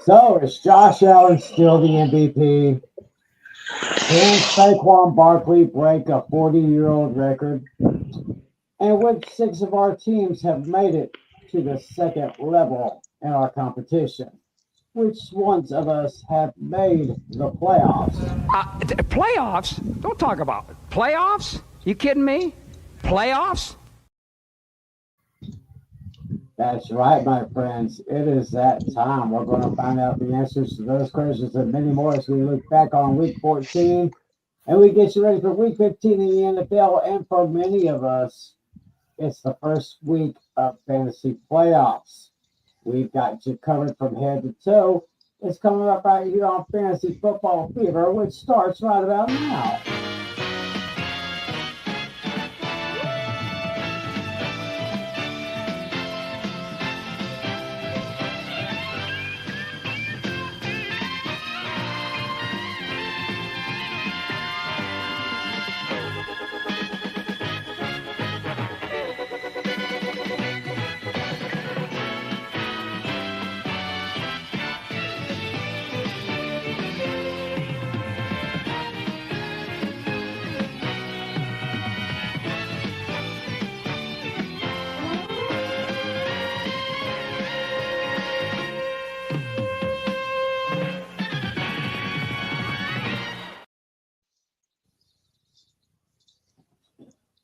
So is Josh Allen still the MVP? Can Saquon Barkley break a 40-year-old record? And which six of our teams have made it to the second level in our competition? Which ones of us have made the playoffs? Playoffs? Don't talk about it. Playoffs? You kidding me? Playoffs? That's right, my friends. It is that time. We're going to find out the answers to those questions and many more as we look back on week 14 and we get you ready for week 15 in the NFL. And for many of us, it's the first week of fantasy playoffs. We've got you covered from head to toe. It's coming up right here on Fantasy Football Fever, which starts right about now.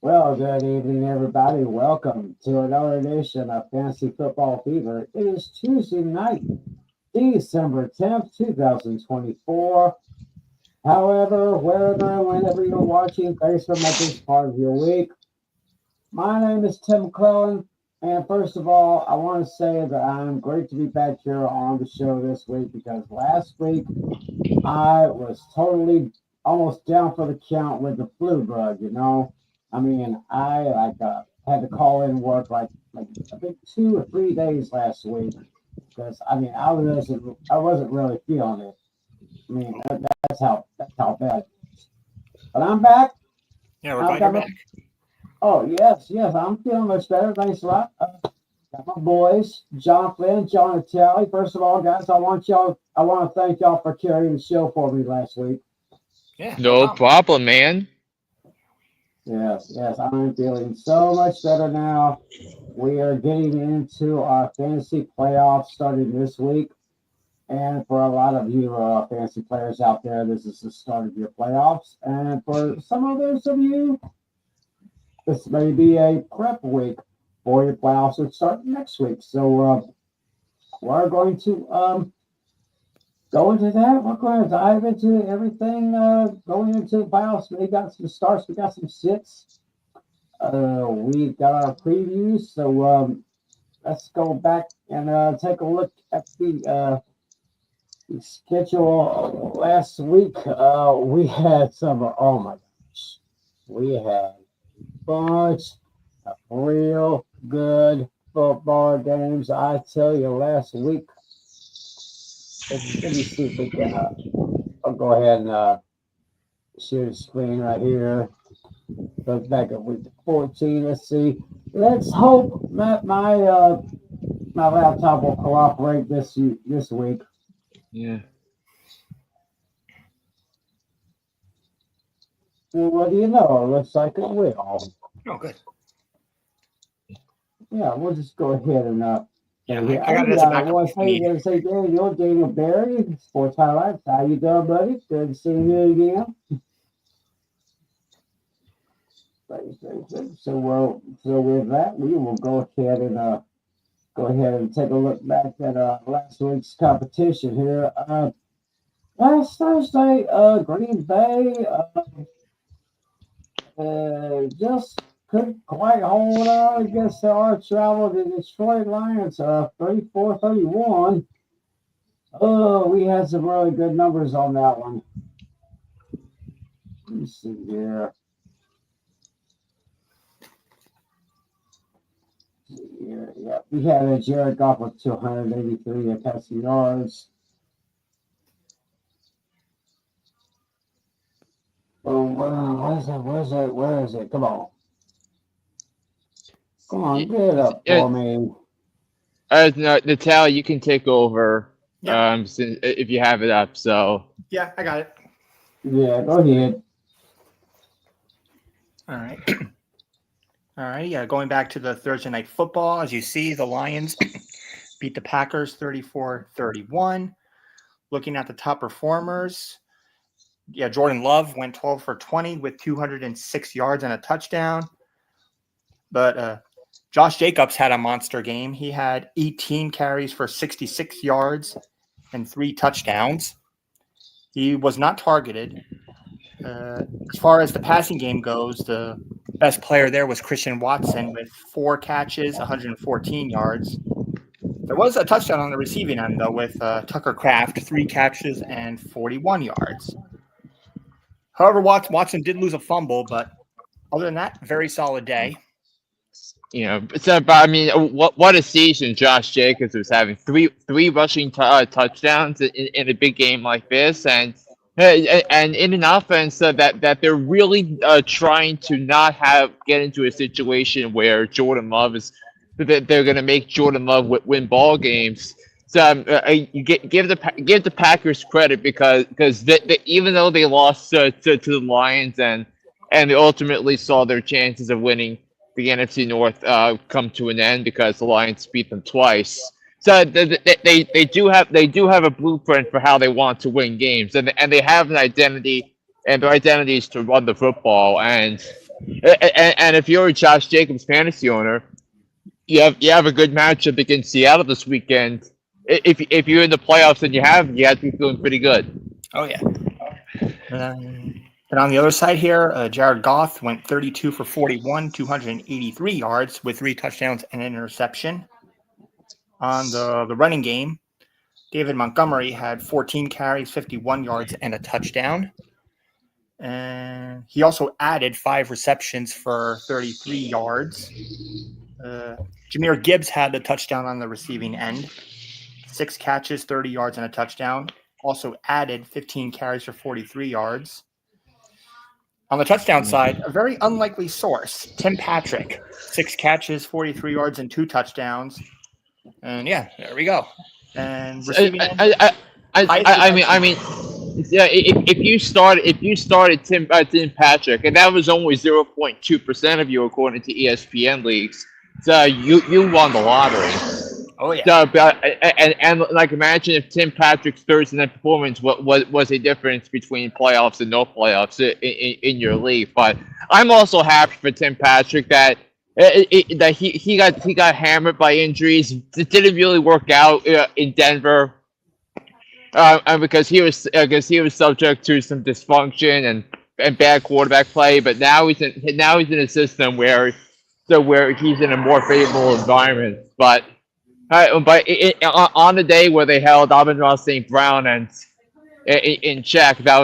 Well, good evening, everybody. Welcome to another edition of Fantasy Football Fever. It is Tuesday night, December 10th, 2024. However, wherever and whenever you're watching, thanks for making this part of your week. My name is Tim McClelland, and first of all, I want to say that I'm great to be back here on the show this week because last week I was totally almost down for the count with the flu bug, I mean, I had to call in work like I think 2 or 3 days last week because I wasn't really feeling it. I mean that's how bad it is. But I'm back. Yeah, we're glad you're back. Oh yes, I'm feeling much better. Thanks a lot. Got my boys, John Flynn, John Natale. First of all, guys, I want to thank y'all for carrying the show for me last week. Yeah, No problem, man. Yes, I'm feeling so much better now. We are getting into our fantasy playoffs starting this week. And for a lot of you fantasy players out there, this is the start of your playoffs. And for some others of you, this may be a prep week for your playoffs that start next week. So we're going to go into that. We're going to dive into everything going into the playoffs. We got some starts. We got some sits. We've got our previews. So let's go back and take a look at the schedule last week. We had oh my gosh. We had a bunch of real good football games. I tell you, last week. Let me see if we can. I'll go ahead and share the screen right here. Goes back at week 14. Let's see. Let's hope that my laptop will cooperate this week. Yeah. Well, what do you know? It looks like it will. Oh, good. Yeah, we'll just go ahead and I got it as a backup. I want to say, Daniel Barry, Sports Highlights. How you doing, buddy? Good to see you again. So with that, we will go ahead and take a look back at last week's competition here. Last Thursday, Green Bay just couldn't quite hold on against our travel to Detroit Lions, 34-31. Oh, we had some really good numbers on that one. Let me see here. Yeah, we had Jared Goff with 283 passing yards. Oh, where is it? Come on, get it up for me. No, Natale, you can take over. Yeah. If you have it up. So Yeah, I got it. Yeah, go ahead. All right. All right. Yeah, going back to the Thursday night football, as you see, the Lions beat the Packers 34-31. Looking at the top performers, yeah, Jordan Love went 12 for 20 with 206 yards and a touchdown. But Josh Jacobs had a monster game. He had 18 carries for 66 yards and 3 touchdowns. He was not targeted. As far as the passing game goes, the best player there was Christian Watson with 4 catches, 114 yards. There was a touchdown on the receiving end, though, with Tucker Kraft, 3 catches and 41 yards. However, Watson did lose a fumble, but other than that, very solid day. But I mean, what a season Josh Jacobs was having. Three rushing touchdowns in a big game like this, and in an offense that they're really trying to not get into a situation where Jordan Love is they're going to make Jordan Love win ball games. So you give the Packers credit because even though they lost to the Lions and they ultimately saw their chances of winning the NFC North come to an end because the Lions beat them twice. So they do have a blueprint for how they want to win games, and they have an identity, and their identity is to run the football. And if you're a Josh Jacobs fantasy owner, you have a good matchup against Seattle this weekend. If you're in the playoffs and you have to be feeling pretty good. Oh yeah. And on the other side here, Jared Goff went 32 for 41, 283 yards with 3 touchdowns and an interception. On the running game, David Montgomery had 14 carries, 51 yards, and a touchdown. And he also added 5 receptions for 33 yards. Jahmyr Gibbs had the touchdown on the receiving end. 6 catches, 30 yards, and a touchdown. Also added 15 carries for 43 yards. On the touchdown side, a very unlikely source, Tim Patrick, 6 catches, 43 yards, and 2 touchdowns. And yeah, there we go. And receiving I mean, yeah. If you started Tim Patrick, and that was only 0.2% of you according to ESPN leagues, so you won the lottery. Oh yeah. So, and like imagine if Tim Patrick's Thursday night performance was a difference between playoffs and no playoffs in your league. But I'm also happy for Tim Patrick that he got hammered by injuries. It didn't really work out in Denver, and because he was subject to some dysfunction and bad quarterback play. But now he's in a system where he's in a more favorable environment. But on the day where they held Amon-Ra St. Brown and in check, that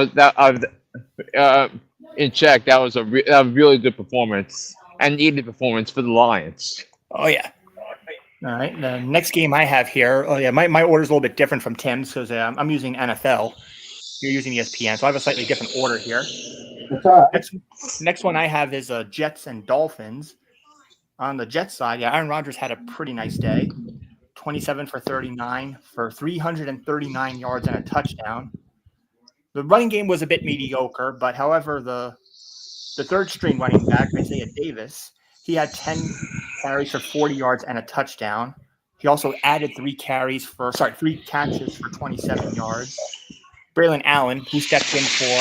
was a really good performance and needed performance for the Lions. Oh yeah. All right. The next game I have here. Oh yeah, my order is a little bit different from Tim's because I'm using NFL. You're using ESPN, so I have a slightly different order here. Next one I have is Jets and Dolphins. On the Jets side, yeah, Aaron Rodgers had a pretty nice day. 27 for 39 for 339 yards and a touchdown. The running game was a bit mediocre, but however, the third string running back, Isaiah Davis, he had 10 carries for 40 yards and a touchdown. He also added 3 catches for 27 yards. Braylon Allen, who stepped in for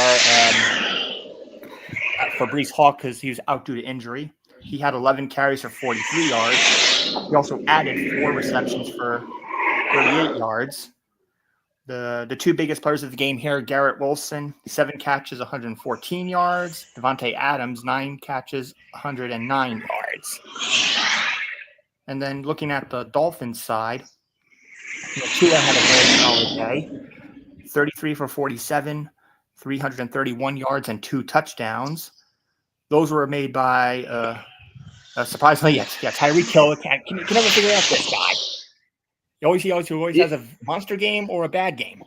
Breece Hall because he was out due to injury. He had 11 carries for 43 yards. He also added 4 receptions for 38 yards. The 2 biggest players of the game here, Garrett Wilson, 7 catches, 114 yards. Devontae Adams, 9 catches, 109 yards. And then looking at the Dolphins side, Tua had a very solid day. 33 for 47, 331 yards, and 2 touchdowns. Those were made by, surprisingly, Tyreek Hill. Can never figure out this guy. He always has a monster game or a bad game.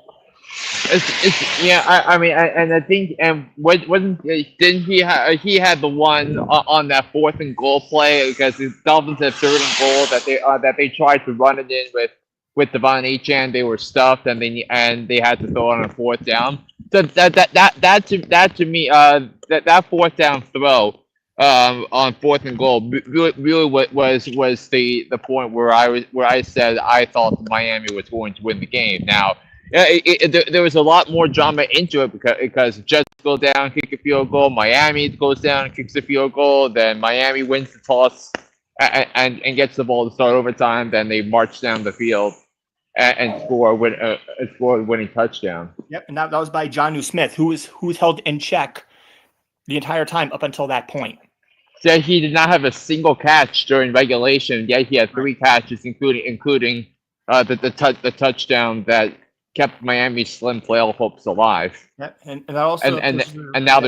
I mean, and I think, and wasn't didn't he had the one on that 4th and goal play because the Dolphins had 3rd and goal that they tried to run it in with Devon Achane. They were stuffed and they had to throw it on a 4th down. So that to me that 4th down throw on 4th and goal really was the point where I said I thought Miami was going to win the game. Now, there was a lot more drama into it because Jets go down, kick a field goal, Miami goes down, kicks a field goal, then Miami wins the toss and gets the ball to start overtime. Then they march down the field and score a winning touchdown. Yep, and that was by Jonnu Smith, who was held in check the entire time up until that point. So he did not have a single catch during regulation, yet he had 3 catches, including the touchdown that kept Miami's slim playoff hopes alive. Yep, and that also and now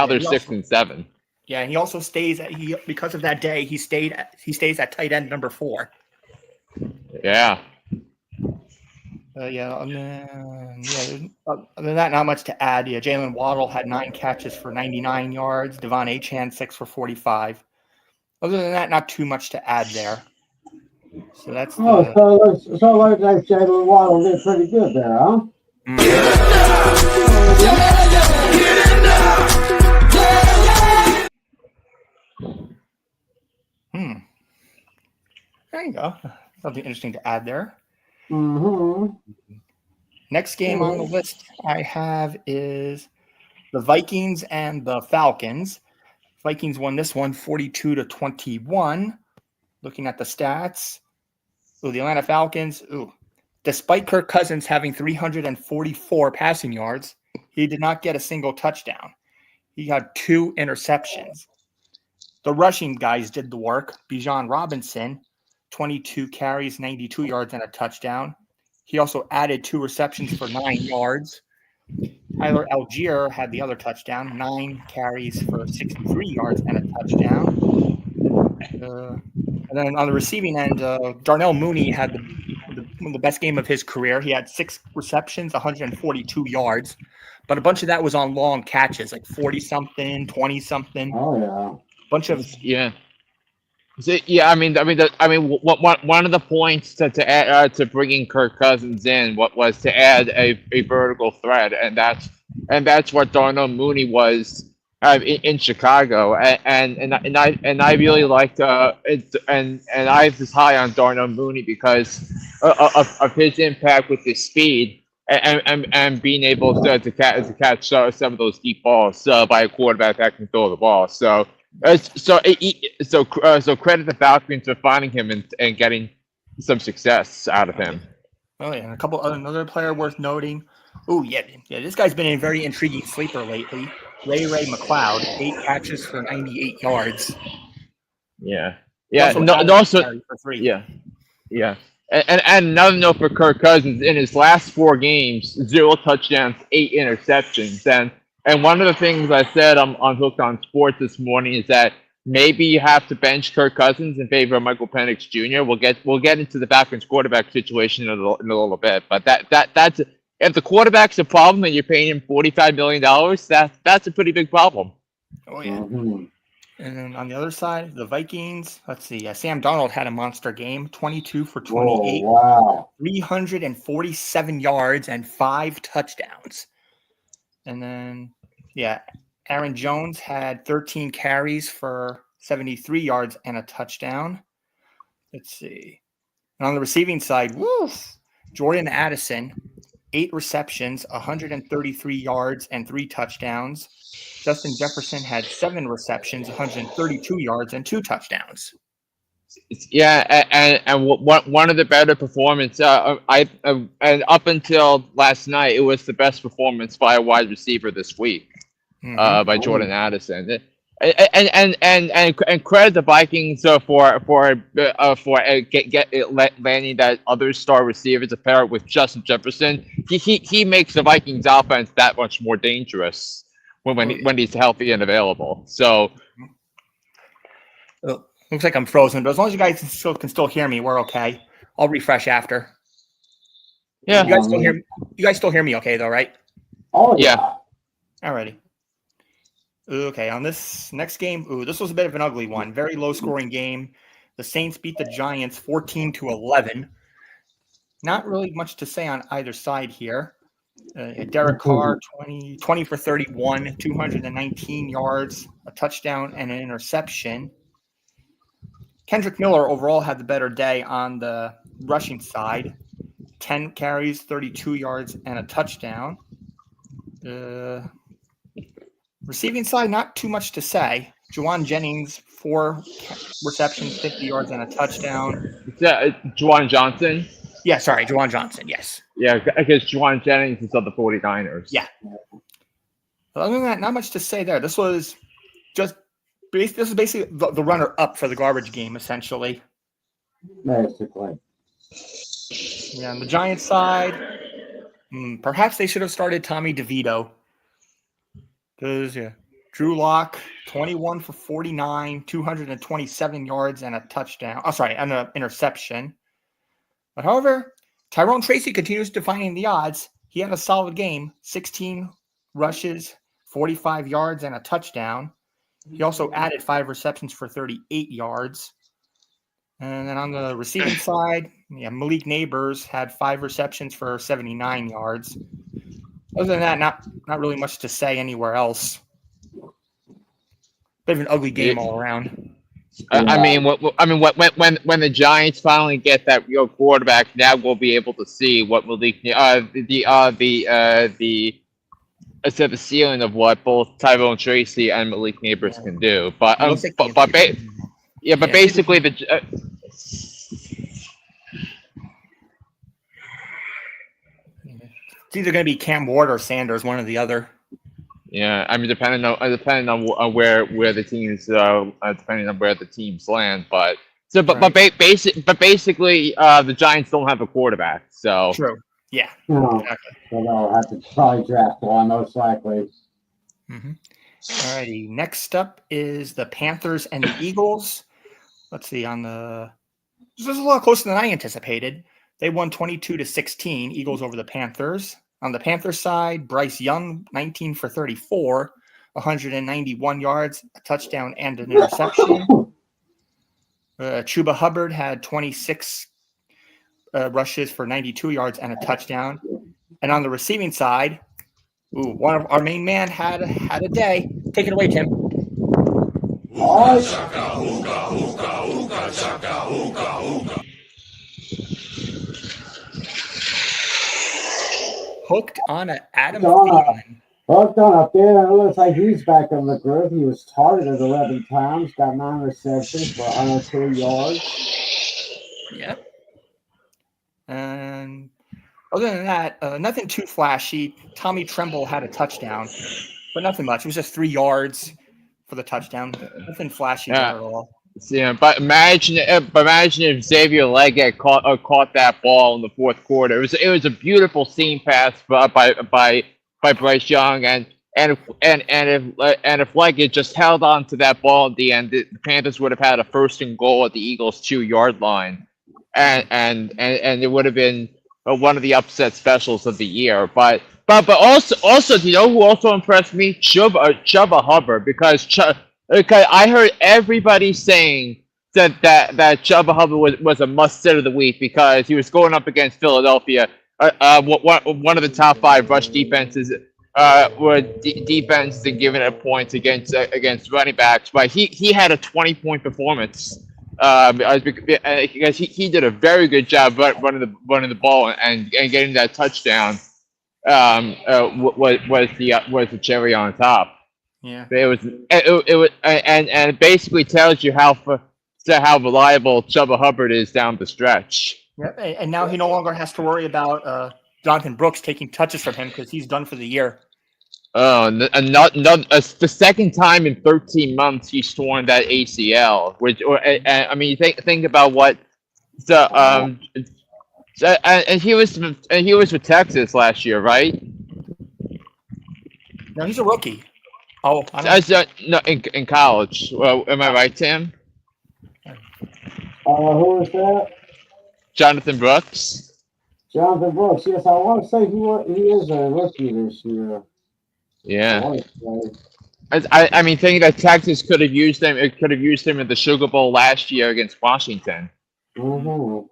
they're 6 and 7. Yeah, and he also stays because of that day. He stays at tight end number 4. Yeah. Other than that, not much to add. Yeah, Jalen Waddle had 9 catches for 99 yards. Devon Achane 6 for 45. Other than that, not too much to add there. So that's so like that Jalen Waddle did pretty good there, huh? There you go. Something interesting to add there. Mm-hmm. Next game on the list I have is the Vikings and the Falcons. Vikings won this one 42-21. Looking at the stats, the Atlanta Falcons, despite Kirk Cousins having 344 passing yards, he did not get a single touchdown. He had 2 interceptions. The rushing guys did the work. Bijan Robinson, 22 carries, 92 yards, and a touchdown. He also added 2 receptions for 9 yards. Tyler Algier had the other touchdown, 9 carries for 63 yards and a touchdown. And then on the receiving end, Darnell Mooney had one of the best game of his career. He had 6 receptions, 142 yards, but a bunch of that was on long catches, like 40-something, 20-something. Oh yeah, bunch of So, yeah, I mean, one of the points to add to bringing Kirk Cousins in was to add a vertical threat, and that's what Darnell Mooney was in Chicago, and I really liked and I was high on Darnell Mooney because of his impact with his speed and being able to catch some of those deep balls by a quarterback that can throw the ball. So credit the Falcons for finding him and getting some success out of him. Oh yeah, and another player worth noting. Oh yeah, this guy's been a very intriguing sleeper lately. Ray McLeod, 8 catches for 98 yards. Yeah. Also for 3. Yeah. And another note for Kirk Cousins, in his last 4 games, 0 touchdowns, 8 interceptions, and one of the things I said on Hooked on Sports this morning is that maybe you have to bench Kirk Cousins in favor of Michael Penix Jr. We'll get into the Falcons quarterback situation in a little bit, but that's if the quarterback's a problem and you're paying him $45 million, that's a pretty big problem. Oh yeah. Mm-hmm. And then on the other side, the Vikings. Let's see. Sam Darnold had a monster game, 22 for 28, 347 yards and 5 touchdowns. And then, Aaron Jones had 13 carries for 73 yards and a touchdown. Let's see. And on the receiving side, Jordan Addison, 8 receptions, 133 yards and 3 touchdowns. Justin Jefferson had 7 receptions, 132 yards and 2 touchdowns. Yeah, and one of the better performances, and up until last night, it was the best performance by a wide receiver this week, by Jordan Addison. And credit the Vikings for landing that other star receiver to pair it with Justin Jefferson. He makes the Vikings offense that much more dangerous when he's healthy and available. So. Looks like I'm frozen, but as long as you guys can still hear me, we're okay. I'll refresh after. Yeah. You guys still hear me okay though, right? Oh Yeah. yeah. Alrighty. Okay, on this next game, this was a bit of an ugly one. Very low-scoring game. The Saints beat the Giants 14-11. Not really much to say on either side here. Derek Carr, 20 for 31, 219 yards, a touchdown, and an interception. Kendrick Miller overall had the better day on the rushing side. 10 carries, 32 yards, and a touchdown. Receiving side, not too much to say. Juwan Jennings, 4 receptions, 50 yards, and a touchdown. Juwan Johnson. Yeah, sorry, Juwan Johnson, yes. Yeah, because Juwan Jennings is of the 49ers. Yeah. Other than that, not much to say there. This was basically the runner-up for the garbage game, essentially. Basically. Yeah, on the Giants side, perhaps they should have started Tommy DeVito. Because, Drew Lock, 21 for 49, 227 yards, and a touchdown. And an interception. But however, Tyrone Tracy continues defying the odds. He had a solid game, 16 rushes, 45 yards, and a touchdown. He also added 5 receptions for 38 yards. And then on the receiving side, Malik Neighbors had 5 receptions for 79 yards. Other than that, not really much to say anywhere else. Bit of an ugly game all around. I mean, when the Giants finally get that real quarterback, now we'll be able to see what Malik the ceiling of what both Tyrone Tracy and Malik Neighbors can do. But basically it's either going to be Cam Ward or Sanders, one or the other. Yeah, I mean, depending on where the teams depending on where the teams land, but basically, the Giants don't have a quarterback, so True. Yeah. No, Exactly. so they'll have to probably draft one, most likely. Mm-hmm. All righty. Next up is the Panthers and the Eagles. Let's see. This was a lot closer than I anticipated. They won 22-16. Eagles over the Panthers. On the Panthers side, Bryce Young, 19 for 34, 191 yards, a touchdown, and an interception. Chuba Hubbard had 26 rushes for 92 yards and a touchdown. And on the receiving side, one of our main man had a day. Take it away, Tim. Hooked on an Adam Thielen. Hooked on up there. It looks like he's back in the groove. He was targeted 11 times, got 9 receptions for 102 yards. Yep. And other than that, nothing too flashy. Tommy Tremble had a touchdown, but nothing much. It was just 3 yards for the touchdown. Nothing flashy there at all. Yeah, but imagine if Xavier Leggett caught that ball in the fourth quarter. It was a beautiful seam pass by Bryce Young, and if Leggett just held on to that ball at the end, the Panthers would have had a 1st and goal at the Eagles' 2-yard line, and it would have been one of the upset specials of the year. But also, do you know who also impressed me? Chuba Hubbard, because I heard everybody saying that Chuba Hubbard was a must-sit of the week because he was going up against Philadelphia, one of the top 5 rush defenses, defenses and giving it points against running backs. But he had a 20-point performance because he did a very good job running the ball and getting that touchdown. Was the cherry on top. Yeah, it was and it basically tells you how reliable Chuba Hubbard is down the stretch. Yep. And now he no longer has to worry about Jonathan Brooks taking touches from him because he's done for the year. Oh, and the second time in 13 months he's torn that ACL. I mean, think about what and he was with Texas last year, right? No, he's a rookie. Oh, no, in college. Well, am I right, Tim? Who was that? Jonathan Brooks. Jonathan Brooks, yes, I want to say he is a rookie this year. I Yeah. want to say. I mean, thinking that Texas could have used him. It could have used him in the Sugar Bowl last year against Washington. Mm-hmm. All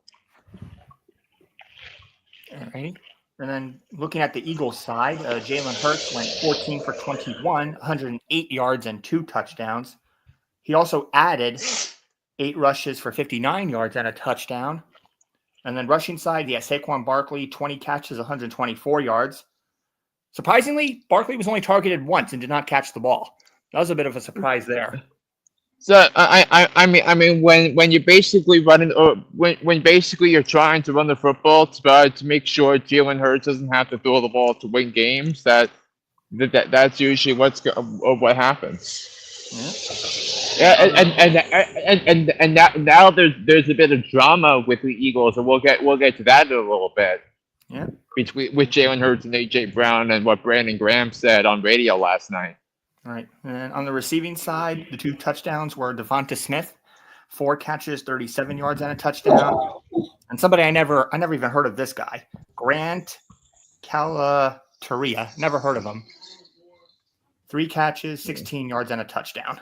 right. And then looking at the Eagles side, Jalen Hurts went 14 for 21, 108 yards and 2 touchdowns. He also added 8 rushes for 59 yards and a touchdown. And then rushing side, Saquon Barkley, 20 catches, 124 yards. Surprisingly, Barkley was only targeted once and did not catch the ball. That was a bit of a surprise there. So I mean when you're basically running or when basically you're trying to run the football to make sure Jalen Hurts doesn't have to throw the ball to win games, that's usually what happens. Yeah. Yeah, and now there's a bit of drama with the Eagles, and we'll get to that in a little bit. Yeah. With Jalen Hurts and AJ Brown and what Brandon Graham said on radio last night. All right. And on the receiving side, the 2 touchdowns were Devonta Smith, 4 catches, 37 yards and a touchdown. And somebody I never even heard of this guy, Grant Calateria. Never heard of him. 3 catches, 16 yards and a touchdown.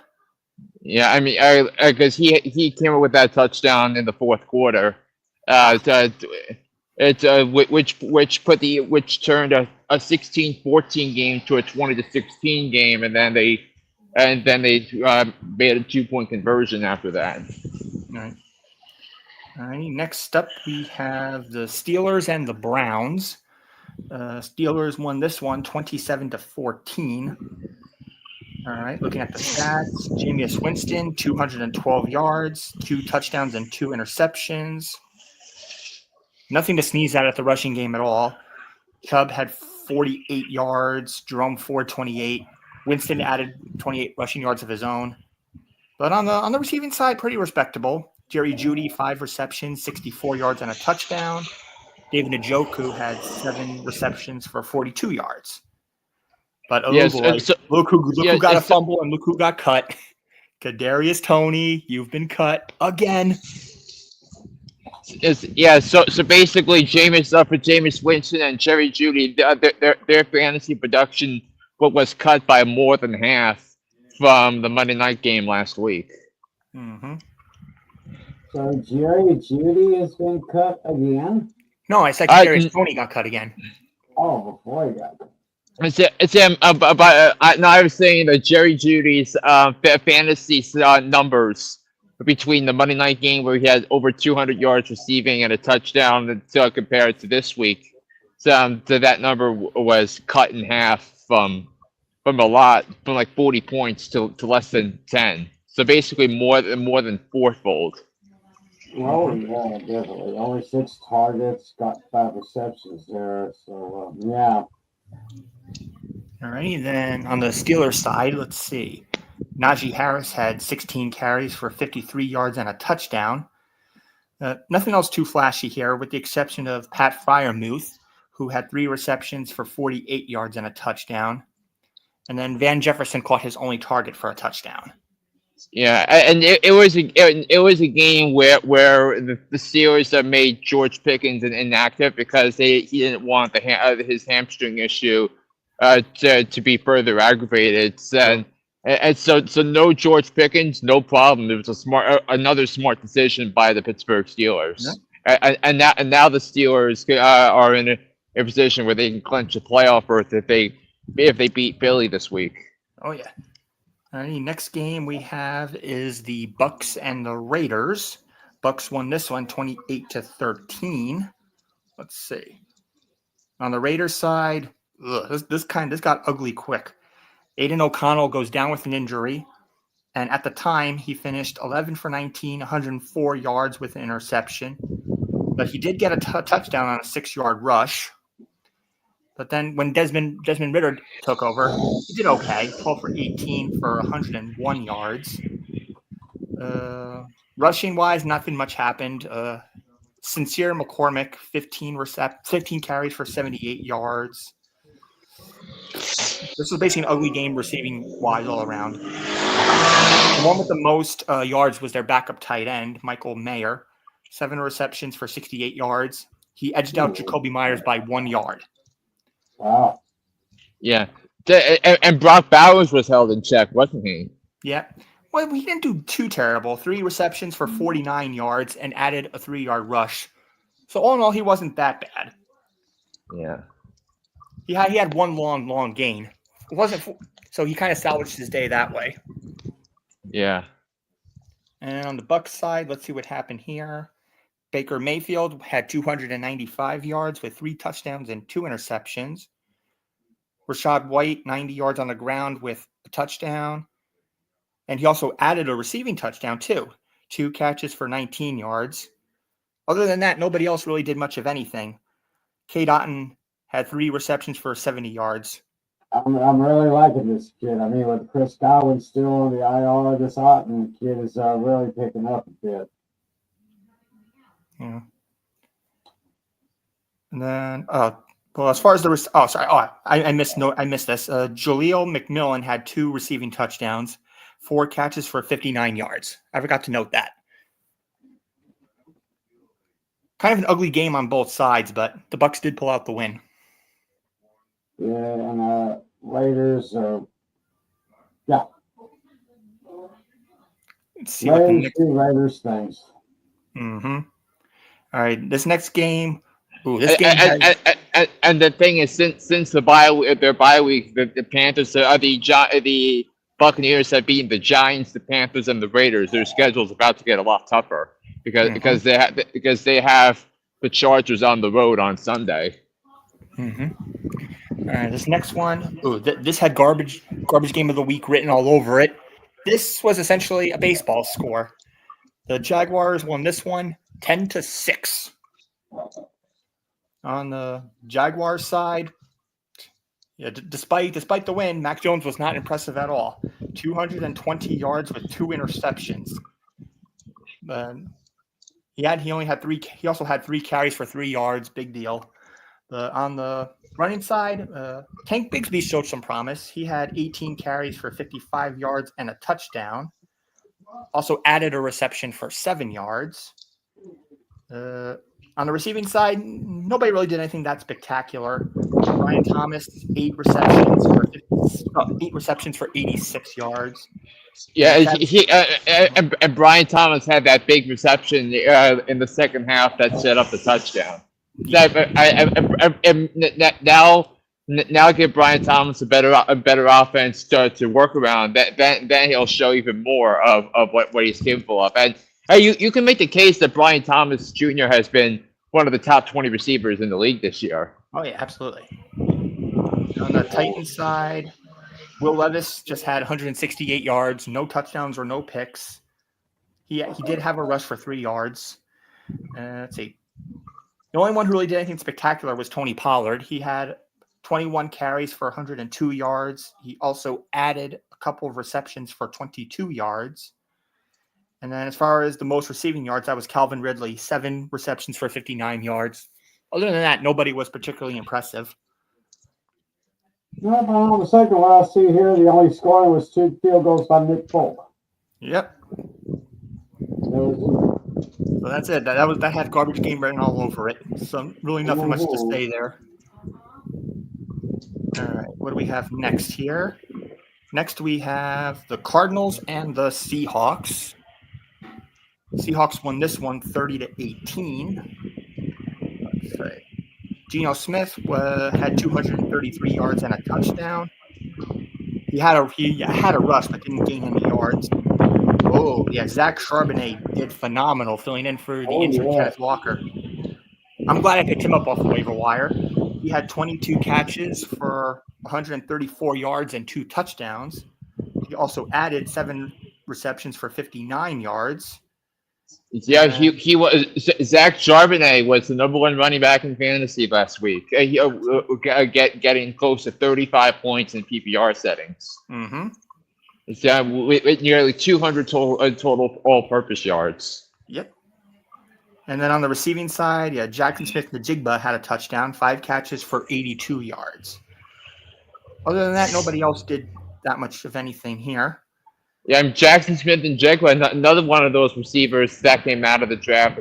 Yeah, I mean, because he came up with that touchdown in the fourth quarter, which turned a 16-14 game to a 20-16 game, and then they made a 2-point conversion after that. All right. All right. Next up, we have the Steelers and the Browns. Steelers won this one 27-14. All right, looking at the stats, Jameis Winston, 212 yards, 2 touchdowns and 2 interceptions. Nothing to sneeze at the rushing game at all. Chubb had 48 yards, Jerome Ford 28. Winston added 28 rushing yards of his own. But on the receiving side, pretty respectable. Jerry Jeudy, 5 receptions, 64 yards and a touchdown. David Njoku had 7 receptions for 42 yards. But Yes, boy, so- look who yeah, got a it's so- fumble and look who got cut. Kadarius Toney, you've been cut again. So basically, Jameis Winston and Jerry Jeudy, their fantasy production was cut by more than half from the Monday night game last week. Mm-hmm. So Jerry Jeudy has been cut again? No, I said Kadarius Toney got cut again. Oh, before he got cut. I was saying that Jerry Judy's fantasy numbers between the Monday night game where he had over 200 yards receiving and a touchdown compared to this week. So that number was cut in half from like 40 points to less than 10. So basically more than fourfold. Oh, yeah, definitely. Only 6 targets, got 5 receptions there. So, yeah. All right, then on the Steelers side, let's see. Najee Harris had 16 carries for 53 yards and a touchdown. Nothing else too flashy here, with the exception of Pat Freiermuth, who had 3 receptions for 48 yards and a touchdown. And then Van Jefferson caught his only target for a touchdown. Yeah, and it was a game where the Steelers made George Pickens inactive because he didn't want his hamstring issue to be further aggravated. And so no George Pickens, no problem. It was another smart decision by the Pittsburgh Steelers. Yeah. And now the Steelers are in a position where they can clinch a playoff berth if they beat Philly this week. Oh yeah. All right, next game we have is the Bucks and the Raiders. Bucks won this one 28-13. Let's see. On the Raiders side, this got ugly quick. Aiden O'Connell goes down with an injury, and at the time he finished 11 for 19, 104 yards with an interception. But he did get a touchdown on a 6-yard rush. But then when Desmond Ridder took over, he did okay, 12 for 18 for 101 yards. Rushing-wise, nothing much happened. Sincere McCormick, 15 carries for 78 yards. This was basically an ugly game receiving-wise all around. The one with the most yards was their backup tight end, Michael Mayer. 7 receptions for 68 yards. He edged out Jacoby Myers by 1 yard. Wow. Yeah. And Brock Bowers was held in check, wasn't he? Yeah. Well, he didn't do too terrible. 3 receptions for 49 yards and added a 3-yard rush. So all in all, he wasn't that bad. Yeah. He had one long gain. It wasn't so he kind of salvaged his day that way. Yeah. And on the Bucs side, let's see what happened here. Baker Mayfield had 295 yards with 3 touchdowns and 2 interceptions. Rashad White, 90 yards on the ground with a touchdown. And he also added a receiving touchdown, too. 2 catches for 19 yards. Other than that, nobody else really did much of anything. Cade Otton had 3 receptions for 70 yards. I'm really liking this kid. I mean, with Chris Godwin still on the IR, this Otton kid is really picking up a bit. Yeah. And then, well, as far as I missed this. Jaleel McMillan had 2 receiving touchdowns, 4 catches for 59 yards. I forgot to note that. Kind of an ugly game on both sides, but the Bucs did pull out the win. Yeah, and Raiders are, yeah. Let's see what the next. Raiders things. Mm-hmm. All right, this next game. Ooh, this game and the thing is, since their bye week, the Panthers, the Buccaneers have beaten the Giants, the Panthers, and the Raiders. Their schedule's about to get a lot tougher because they have the Chargers on the road on Sunday. Mm-hmm. All right, this next one. Ooh, this had garbage game of the week written all over it. This was essentially a baseball score. The Jaguars won this one 10-6. On the Jaguars side, yeah, despite the win, Mac Jones was not impressive at all. 220 yards with 2 interceptions. He also had 3 carries for 3 yards. Big deal. On the running side, Tank Bigsby showed some promise. He had 18 carries for 55 yards and a touchdown. Also added a reception for 7 yards. On the receiving side, nobody really did anything that spectacular. Brian Thomas, 8 receptions for 86 yards. Yeah, and Brian Thomas had that big reception in the second half that set up the touchdown. Yeah. Now give Brian Thomas a better offense to work around. Then he'll show even more of what he's capable of. And you can make the case that Brian Thomas Jr. has been one of the top 20 receivers in the league this year. Oh yeah, absolutely. On the Titans side, Will Levis just had 168 yards, no touchdowns or no picks. He did have a rush for 3 yards. Let's see. The only one who really did anything spectacular was Tony Pollard. He had 21 carries for 102 yards. He also added a couple of receptions for 22 yards. And then as far as the most receiving yards, that was Calvin Ridley, 7 receptions for 59 yards. Other than that, nobody was particularly impressive. No, if I'm not mistaken, what I see here, the only scoring was 2 field goals by Nick Folk. Yep. So that's it. That had garbage game written all over it. So really nothing much to say there. All right, what do we have next here? Next we have the Cardinals and the Seahawks. Seahawks won this one 30-18. Let's see. Geno Smith had 233 yards and a touchdown. He had a rush but didn't gain any yards. Oh, yeah, Zach Charbonnet did phenomenal filling in for the injured Kenneth Walker. I'm glad I picked him up off the waiver wire. He had 22 catches for 134 yards and 2 touchdowns. He also added 7 receptions for 59 yards. Yeah, he was. Zach Charbonnet was the number 1 running back in fantasy last week. Getting close to 35 points in PPR settings. Mm-hmm. With nearly 200 total all-purpose yards. Yep. And then on the receiving side, yeah, Jackson Smith-Njigba had a touchdown, 5 catches for 82 yards. Other than that, nobody else did that much of anything here. Yeah, I'm Jackson Smith and Jigba, another one of those receivers that came out of the draft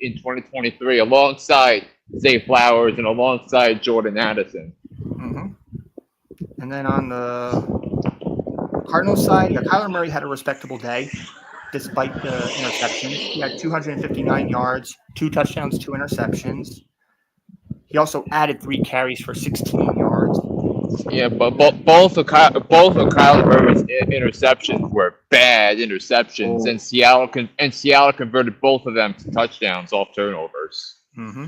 in 2023, alongside Zay Flowers and alongside Jordan Addison. Mm-hmm. And then on the Cardinals side, Kyler Murray had a respectable day despite the interceptions. He had 259 yards, 2 touchdowns, 2 interceptions. He also added 3 carries for 16 yards. Yeah, but both of Kyler Murray's interceptions were bad interceptions, and Seattle converted both of them to touchdowns off turnovers. Mm-hmm.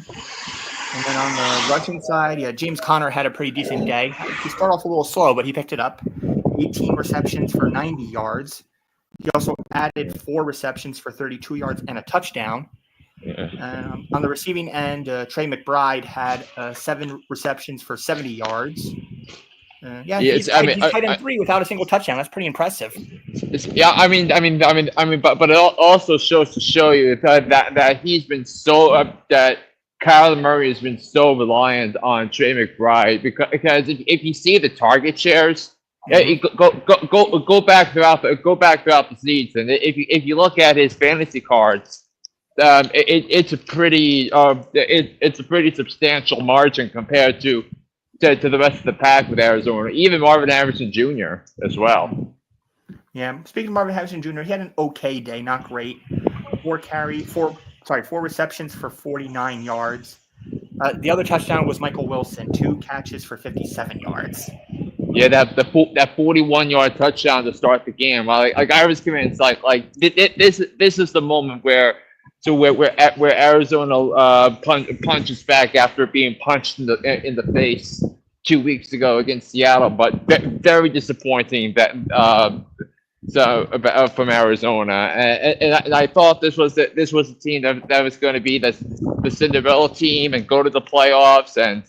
And then on the rushing side, James Conner had a pretty decent day. He started off a little slow, but he picked it up. 18 receptions for 90 yards. He also added 4 receptions for 32 yards and a touchdown. Yeah. On the receiving end, Trey McBride had 7 receptions for 70 yards. He's tied in 3 without a single touchdown. That's pretty impressive. But it also shows to show you that he's been so that Kyler Murray has been so reliant on Trey McBride because if you see the target shares, go back throughout the season. If you look at his fantasy cards, it's a pretty substantial margin compared to the rest of the pack with Arizona, even Marvin Harrison Jr. as well. Yeah, speaking of Marvin Harrison Jr., he had an okay day, not great. 4 receptions for 49 yards. The other touchdown was Michael Wilson, 2 catches for 57 yards. Yeah, that 41-yard touchdown to start the game. Like I was convinced, this is the moment where Arizona punches back after being punched in the face 2 weeks ago against Seattle, but very disappointing that from Arizona, and I thought this was a team that was going to be the Cinderella team and go to the playoffs and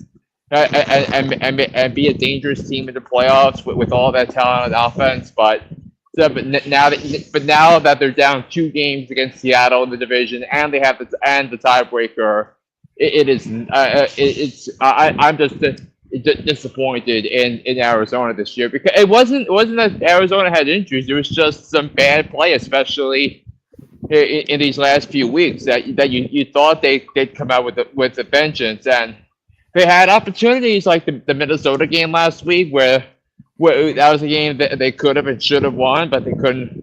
be a dangerous team in the playoffs with all that talent on offense, but now that they're down 2 games against Seattle in the division and they have the tiebreaker, I'm just disappointed in Arizona this year because it wasn't that Arizona had injuries. It was just some bad play, especially in these last few weeks that you thought they'd come out with a vengeance, and they had opportunities like the Minnesota game last week where that was a game that they could have and should have won, but they couldn't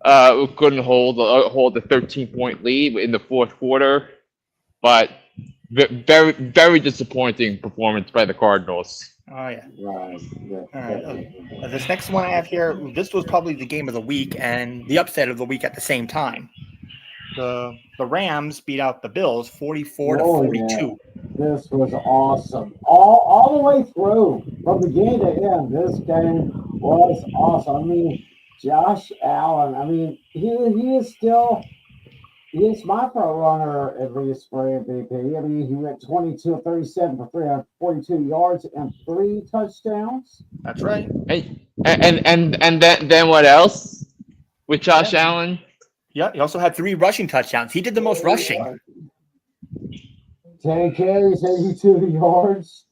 hold the 13-point lead in the fourth quarter. But very, very disappointing performance by the Cardinals. Oh, yeah. Right. Yeah. All right. This next one I have here, this was probably the game of the week and the upset of the week at the same time. The Rams beat out the Bills 44-42. Yeah. This was awesome. All the way through, from beginning to end, this game was awesome. I mean, Josh Allen, he is still... He's my front runner, at least for MVP. I mean, he went 22 of 37 for 342 yards and 3 touchdowns. That's right. And then what else with Josh Allen? Yeah, he also had 3 rushing touchdowns. He did the most rushing. 10 carries, 82 yards.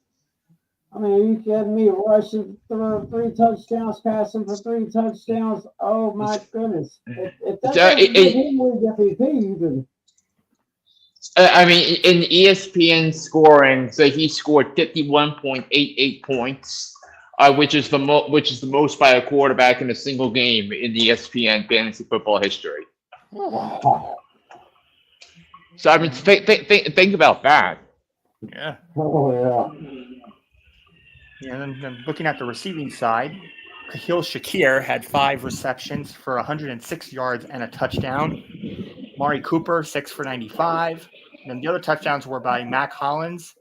I mean, you kidding me? Rushing for 3 touchdowns, passing for 3 touchdowns. Oh my goodness! If that doesn't give him MVP, even. In ESPN scoring, so he scored 51.88 points, which is the most by a quarterback in a single game in the ESPN fantasy football history. Wow. So think about that. Yeah. Oh yeah. Yeah, and then looking at the receiving side, Kahil Shakir had 5 receptions for 106 yards and a touchdown. Mari Cooper, 6 for 95. And then the other touchdowns were by Mac Hollins,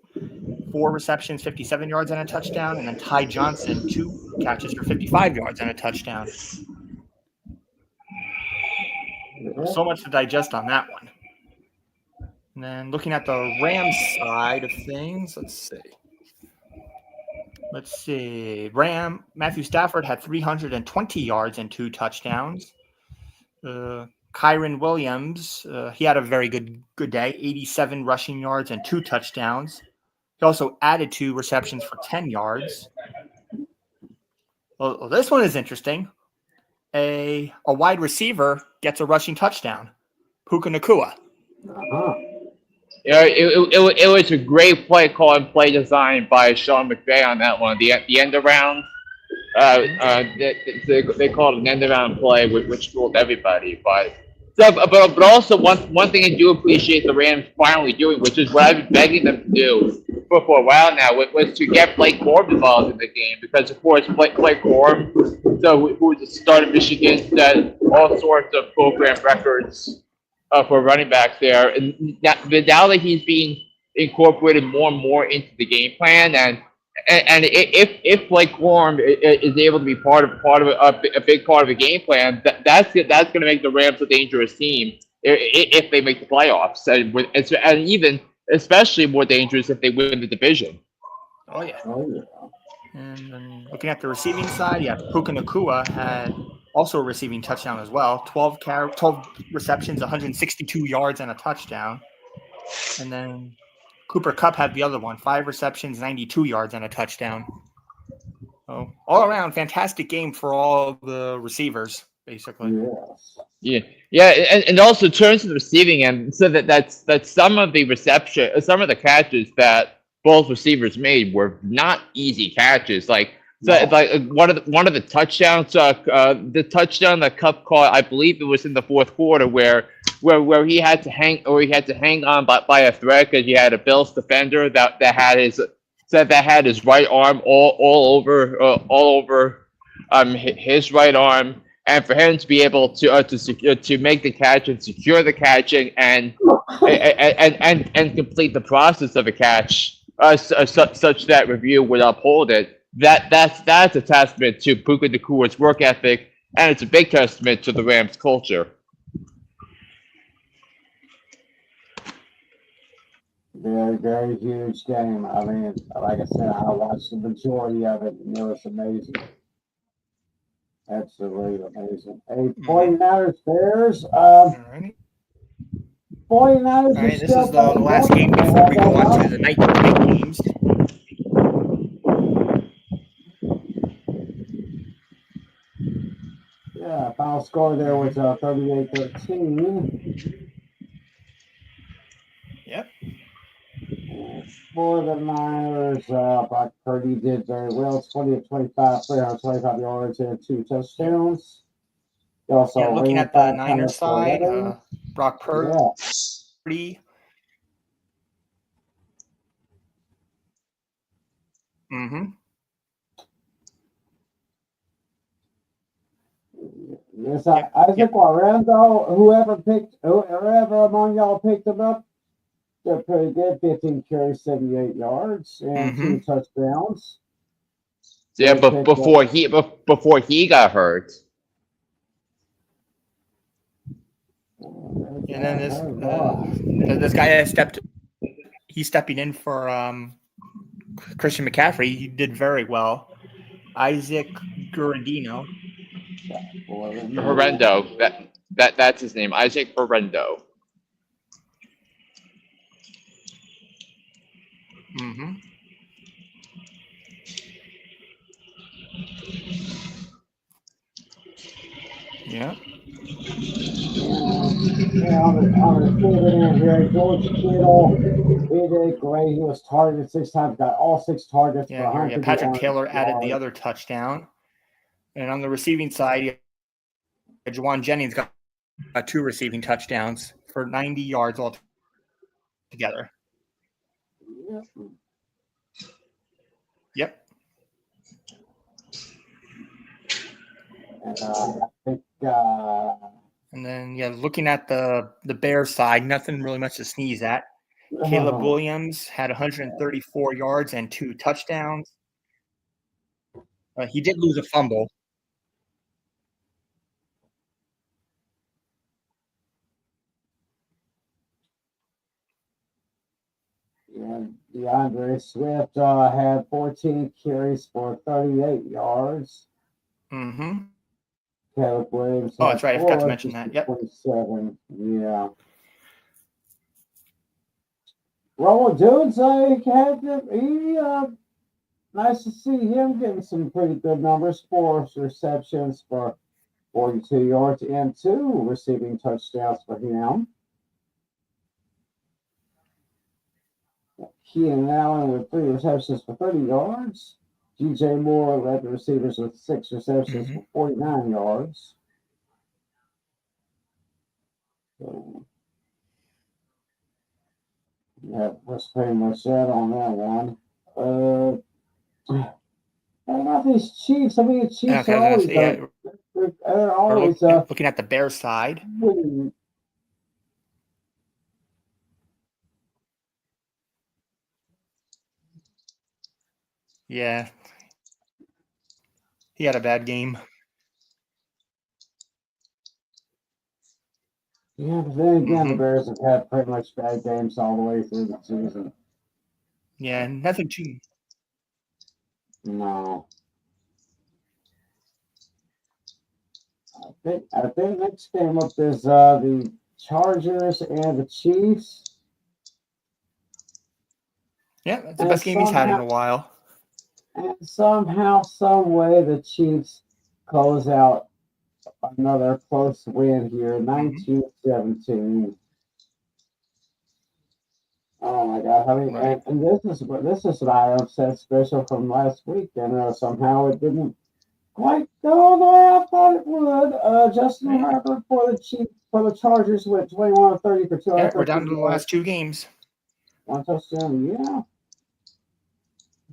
4 receptions, 57 yards and a touchdown. And then Ty Johnson, 2 catches for 55 yards and a touchdown. So much to digest on that one. And then looking at the Rams side of things, let's see. Matthew Stafford had 320 yards and 2 touchdowns. Kyron Williams, he had a very good day, 87 rushing yards and 2 touchdowns. He also added 2 receptions for 10 yards. Well, this one is interesting. a wide receiver gets a rushing touchdown. Puka Nakua. Uh-huh. It was a great play call and play design by Sean McVay on that one. The end around, they called it an end around play, which fooled everybody. But also one thing I do appreciate the Rams finally doing, which is what I've been begging them to do for a while now, was to get Blake Corum involved in the game, because of course Blake Corum, who was the starter at Michigan, set all sorts of program records for running backs there, and now that he's being incorporated more and more into the game plan, and if Blake Corum is able to be part of a big part of the game plan, that's going to make the Rams a dangerous team if they make the playoffs, and even especially more dangerous if they win the division. Oh yeah. Oh, yeah. And then looking at the receiving side, Puka Nakua had also a receiving touchdown as well. 12 receptions, 162 yards, and a touchdown. And then Cooper Kupp had the other one, 5 receptions, 92 yards, and a touchdown. So all around, fantastic game for all the receivers, basically. Yes. Yeah, and also turns to the receiving end, so that's some of the catches that both receivers made were not easy catches. Like one of the touchdowns, the touchdown that Kupp caught, I believe it was in the fourth quarter, where he had to hang on by a thread, because he had a Bills defender that had his right arm all over his right arm. And for him to be able to make the catch and secure the catch and complete the process of a catch, such that review would uphold it, that's a testament to Puka Nakua's work ethic, and it's a big testament to the Rams' culture. Very, very huge game. I mean, like I said, I watched the majority of it, and it was amazing. Absolutely amazing. Hey, 49ers Bears. 49ers. All right, this is the last game before we go on to the night games. Yeah, final score there was 38-13. Yep. For the Niners, Brock Purdy did very well. 20 of 25, 325 yards and 2 touchdowns. Also, looking at the Niners side, Brock Purdy. Yeah. Mm-hmm. Yes, Isaac Guerendo, whoever among y'all picked him up, they're pretty good. 15 carries, 78 yards, and 2 touchdowns. Yeah, but before he got hurt. And then this guy he's stepping in for Christian McCaffrey. He did very well. Isaac Guerendo. Guerendo. That's his name. Isaac Guerendo. Mm-hmm. Yeah. On the field in here, George Kittle, he did great. He was targeted 6 times, got all 6 targets. Yeah, Patrick Taylor added the other touchdown. And on the receiving side, Juwan Jennings got 2 receiving touchdowns for 90 yards altogether. Yep. And I think, and then, looking at the Bears side, nothing really much to sneeze at. Caleb Williams had 134 yards and 2 touchdowns. He did lose a fumble. And DeAndre Swift had 14 carries for 38 yards. Mm-hmm. Caleb Williams. Oh, that's right. I forgot to mention that. Yep. 27. Yeah. Ronald Jones, nice to see him getting some pretty good numbers. 4 receptions for 42 yards and 2 receiving touchdowns for him. Keenan Allen with 3 receptions for 30 yards. DJ Moore led the receivers with 6 receptions for 49 yards. So, that was pretty much that on that one. And about these Chiefs, I mean, the Chiefs are always, they're always looking at the Bears side. Winning. Yeah. He had a bad game. Yeah, but then again, the Bears have had pretty much bad games all the way through the season. Yeah, nothing too. No. I think next game up is the Chargers and the Chiefs. Yeah, that's the best game he's had in a while. And somehow, some way, the Chiefs close out another close win here, 19-17. Oh my God! I mean, and this is what I upset special from last week, and somehow it didn't quite go the way I thought it would. Justin Herbert for the Chargers went 21-30 for 200. Yeah, we're down to the last 2 games. 1 touchdown, yeah.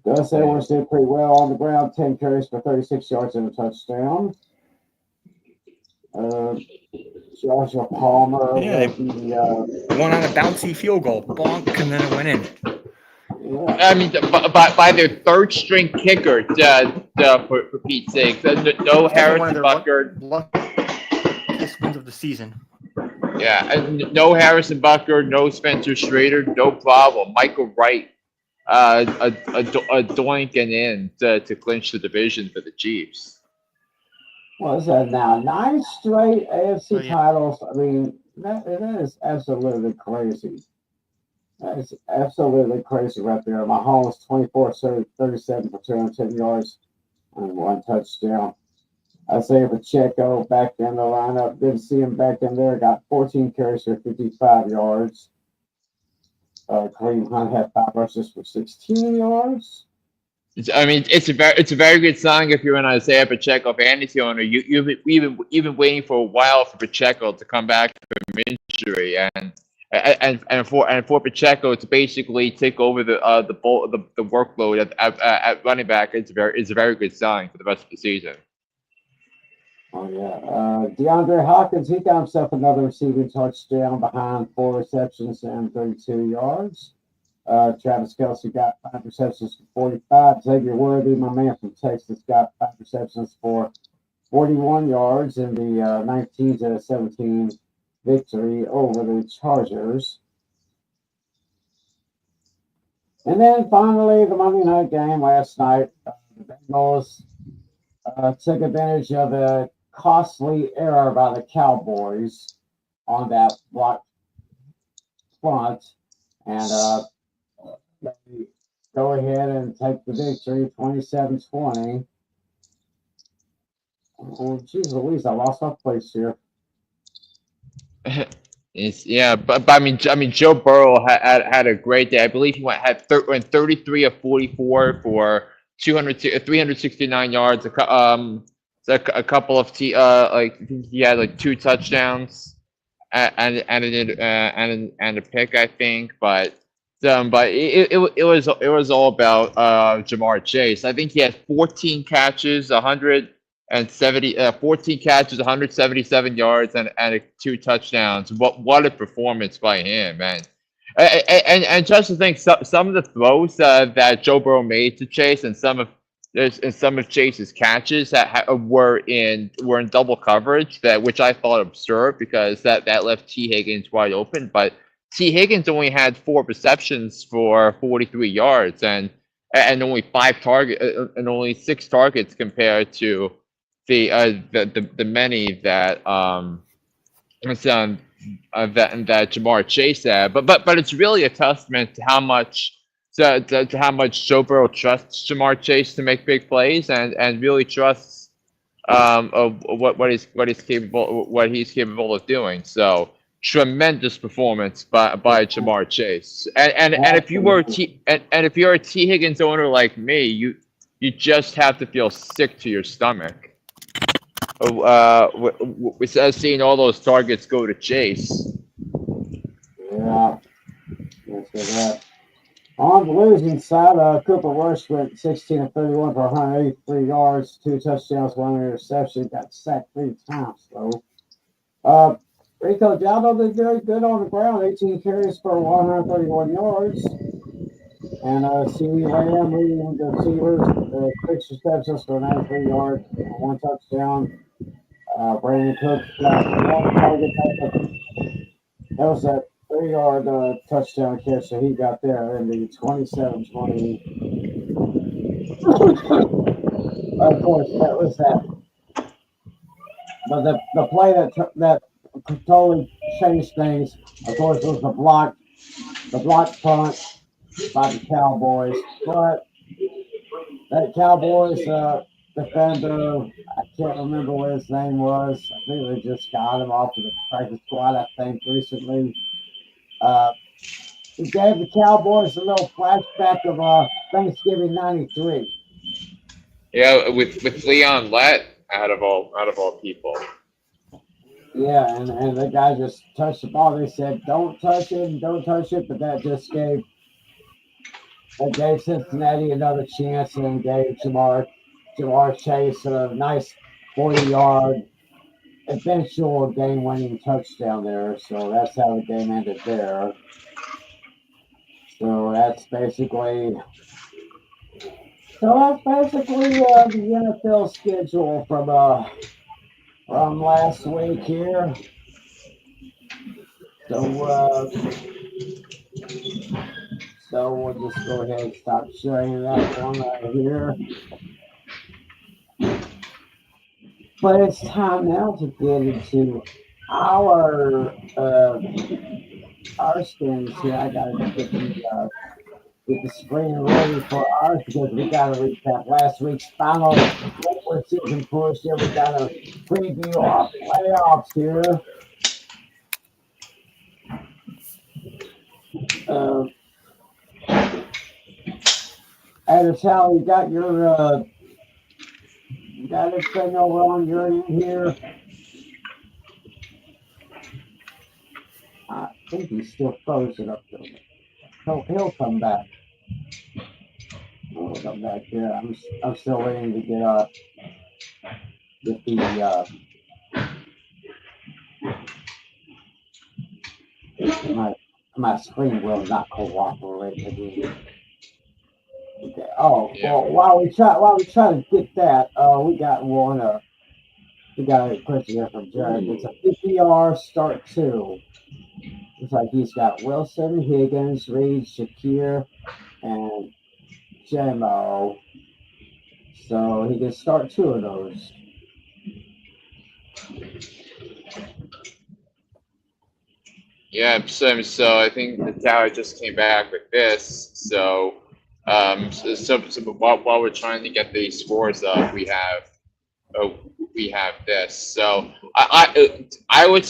Gus Edwards did pretty well on the ground, 10 carries for 36 yards and a touchdown. Joshua Palmer. Yeah, one on a bouncy field goal, bonk, and then it went in. Yeah. I mean, by their third string kicker, for Pete's sake, no Harrison Butker. Luckiest wins of the season. Yeah, and no Harrison Butker, no Spencer Schrader, no problem. Michael Wright, a doink and in to clinch the division for the Chiefs. What is that now? 9 straight AFC titles. I mean, that is absolutely crazy. That is absolutely crazy right there. Mahomes 24-37 for 210 yards and 1 touchdown. Isaiah Pacheco back in the lineup. Didn't see him back in there. Got 14 carries for 55 yards. Kareem Hunt had 5 rushes for 16 yards. I mean, it's a very good sign if you're an Isaiah Pacheco fantasy owner. You've been waiting for a while for Pacheco to come back from injury, and for Pacheco to basically take over the workload at running back is a very good sign for the rest of the season. Oh yeah, DeAndre Hopkins, he got himself another receiving touchdown behind 4 receptions and 32 yards. Travis Kelce got 5 receptions for 45. Xavier Worthy, my man from Texas, got 5 receptions for 41 yards in the 19-17 victory over the Chargers. And then finally, the Monday night game last night, the Bengals took advantage of a costly error by the Cowboys on that block front, and they go ahead and take the victory, 27-20. Oh, geez Louise, I lost my place here. But I mean, Joe Burrow had a great day. I believe he went 33 of 44 for 369 yards. A couple of he had 2 touchdowns and a pick, I think. But it was all about Jamar Chase. I think he had 14 catches, 177 yards, and 2 touchdowns. What a performance by him, man! And just to think, some of the throws that Joe Burrow made to Chase, and some of Chase's catches were in double coverage, which I thought absurd because that left T. Higgins wide open. But T. Higgins only had 4 receptions for 43 yards and only 6 targets compared to the many that that Jamar Chase had. But it's really a testament to how much Joe Burrow trusts Jamar Chase to make big plays and really trusts of what he's capable of doing. So tremendous performance by Jamar Chase. And if you were if you're a T Higgins owner like me, you just have to feel sick to your stomach. Seeing all those targets go to Chase. Yeah. Let's get that. On the losing side, Cooper Rush went 16 of 31 for 183 yards, 2 touchdowns, 1 interception. Got sacked 3 times, though. Rico Dowdle did very good on the ground, 18 carries for 131 yards. And C.D. Lamb leading the receivers, 6 receptions for 93 yards, 1 touchdown. Brandon Cooks got 1 target. That was that 3-yard touchdown catch that he got there in the 27-20. Of course, that was that. But the play that totally changed things, of course, was the block punt by the Cowboys. But that Cowboys defender, I can't remember what his name was. I think they just got him off of the practice squad, I think, recently. He gave the Cowboys a little flashback of Thanksgiving '93. Yeah, with Leon Lett out of all people. Yeah, and the guy just touched the ball. They said, "Don't touch it, don't touch it," but that just gave Cincinnati another chance and gave Jamar Chase a nice 40-yard eventual game-winning touchdown there. So that's how the game ended there. So that's basically the NFL schedule from last week here. So we'll just go ahead and stop sharing that one right here. But it's time now to get into our skins here. I gotta get the screen ready for ours because we gotta recap last week's final regular season push. Here we gotta preview our playoffs here. Natale, you got everything over on your end here. I think he's still frozen up there. He'll come back. He'll come back here. I'm still waiting to get my screen will not cooperate with me. Okay. Oh, yeah. Well, while we try to get that, we got a question here from Jared. It's a PPR start 2. Looks like he's got Wilson, Higgins, Reed, Shakir, and Jamo. So he can start 2 of those. Yeah, so I think Natale just came back with this. So while we're trying to get these scores up, we have this. So I would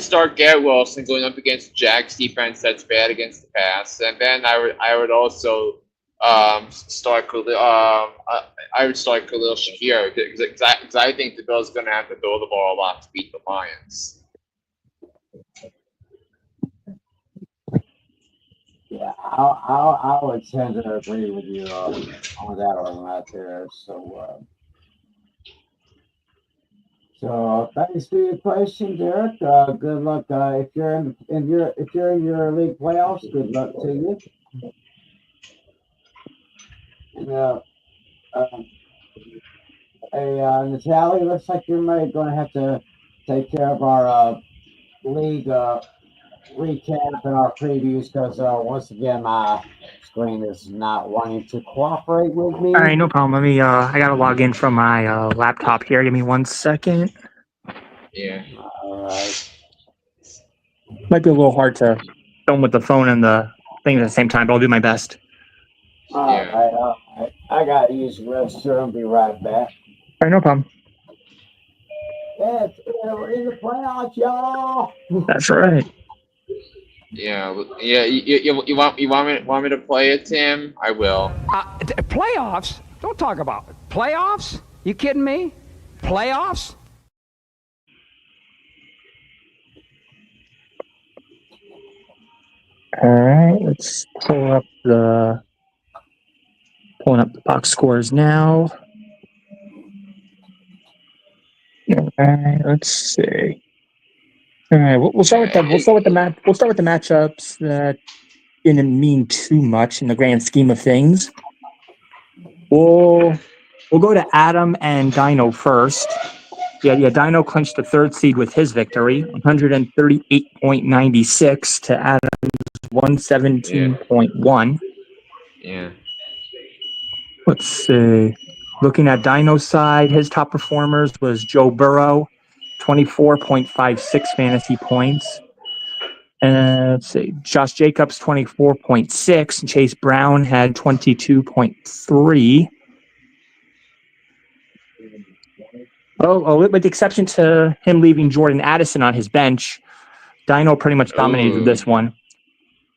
start Garrett Wilson going up against Jack's defense that's bad against the pass, and then I would also start Khalil. I would start Khalil Shakir because I think the Bills are going to have to throw the ball a lot to beat the Lions. Yeah, I would tend to agree with you on that one right there. So thanks for your question, Derek. Good luck if you're in your league playoffs. Good luck to you. And Natale, looks like you're maybe going to have to take care of our league recap and our previews because once again my screen is not wanting to cooperate with me. All right, no problem. Let me I gotta log in from my laptop here. Give me 1 second. Yeah. All right. Might be a little hard to film with the phone and the thing at the same time, but I'll do my best. All right. I gotta use the restroom. Be right back. All right, no problem. We're in the playoffs, y'all. That's right. Yeah. You want me to play it, Tim? I will. Playoffs? Don't talk about it. Playoffs? You kidding me? Playoffs? All right, let's pulling up the box scores now. All right, let's see. All right, we'll start with the matchups that didn't mean too much in the grand scheme of things. We'll go to Adam and Dino first. Yeah. Dino clinched the third seed with his victory, 138.96 to Adam's 117.1. Yeah. Let's see. Looking at Dino's side, his top performers was Joe Burrow, 24.56 fantasy points. And let's see, Josh Jacobs, 24.6, and Chase Brown had 22.3. With the exception to him leaving Jordan Addison on his bench, Dino pretty much dominated this one.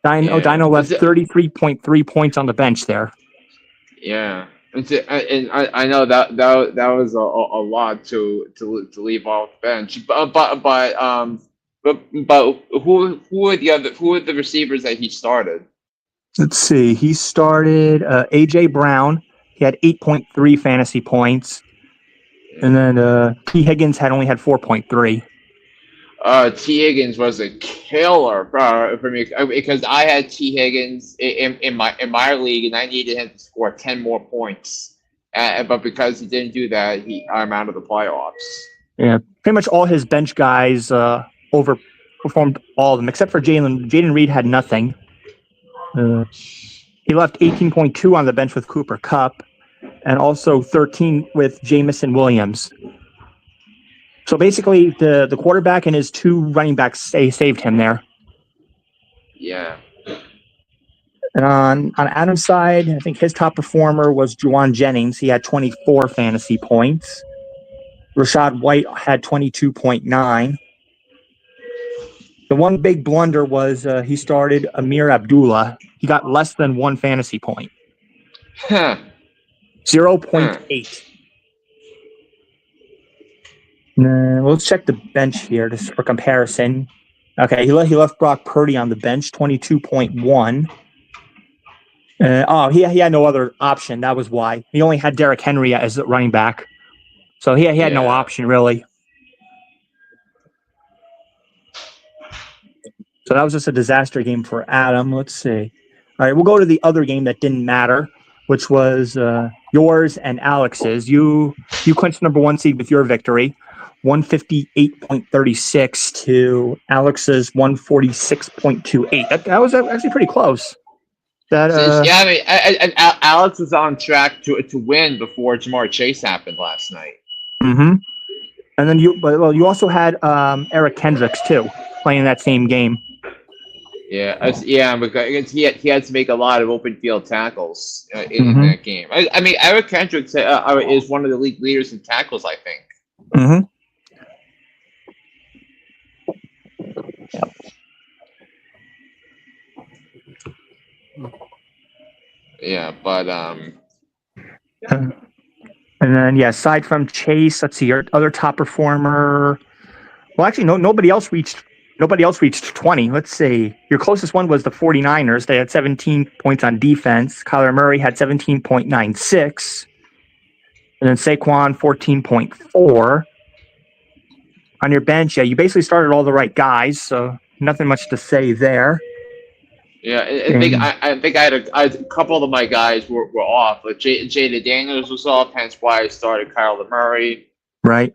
Dino left 33.3 points on the bench there. Yeah. And I know that was a lot to leave off bench, but who were the receivers that he started? Let's see. He started AJ Brown. He had 8.3 fantasy points, and then T Higgins only had 4.3. T Higgins was a killer for me because I had T Higgins in my league, and I needed him to score 10 more points. But because he didn't do that, I'm out of the playoffs. Yeah, pretty much all his bench guys overperformed all of them except for Jalen. Jaden Reed had nothing. He left 18.2 on the bench with Cooper Kupp, and also 13 with Jamison Williams. So basically, the quarterback and his two running backs saved him there. Yeah. And on Adam's side, I think his top performer was Juwan Jennings. He had 24 fantasy points. Rashad White had 22.9. The one big blunder was he started Amir Abdullah. He got less than one fantasy point. 0.8. Let's check the bench here just for comparison. Okay, he left Brock Purdy on the bench, 22.1. He had no other option. That was why. He only had Derrick Henry as the running back. So he had no option, really. So that was just a disaster game for Adam. Let's see. All right, we'll go to the other game that didn't matter, which was yours and Alex's. You clinched number one seed with your victory, 158.36 to Alex's 146.28. That was actually pretty close. Alex was on track to win before Jamar Chase happened last night. Mm-hmm. And then you also had Eric Kendricks too playing that same game. Because he had to make a lot of open field tackles in that game. I mean, Eric Kendricks is one of the league leaders in tackles, I think. Mm-hmm. Yeah, but and then aside from Chase, let's see, your other top performer. Well, actually, nobody else reached 20. Let's see. Your closest one was the 49ers. They had 17 points on defense. Kyler Murray had 17.96. And then Saquon 14.4. On your bench, you basically started all the right guys, so nothing much to say there. Yeah, I think I had a couple of my guys were off. Like Jada Daniels was off, hence why I started Kyler Murray. Right.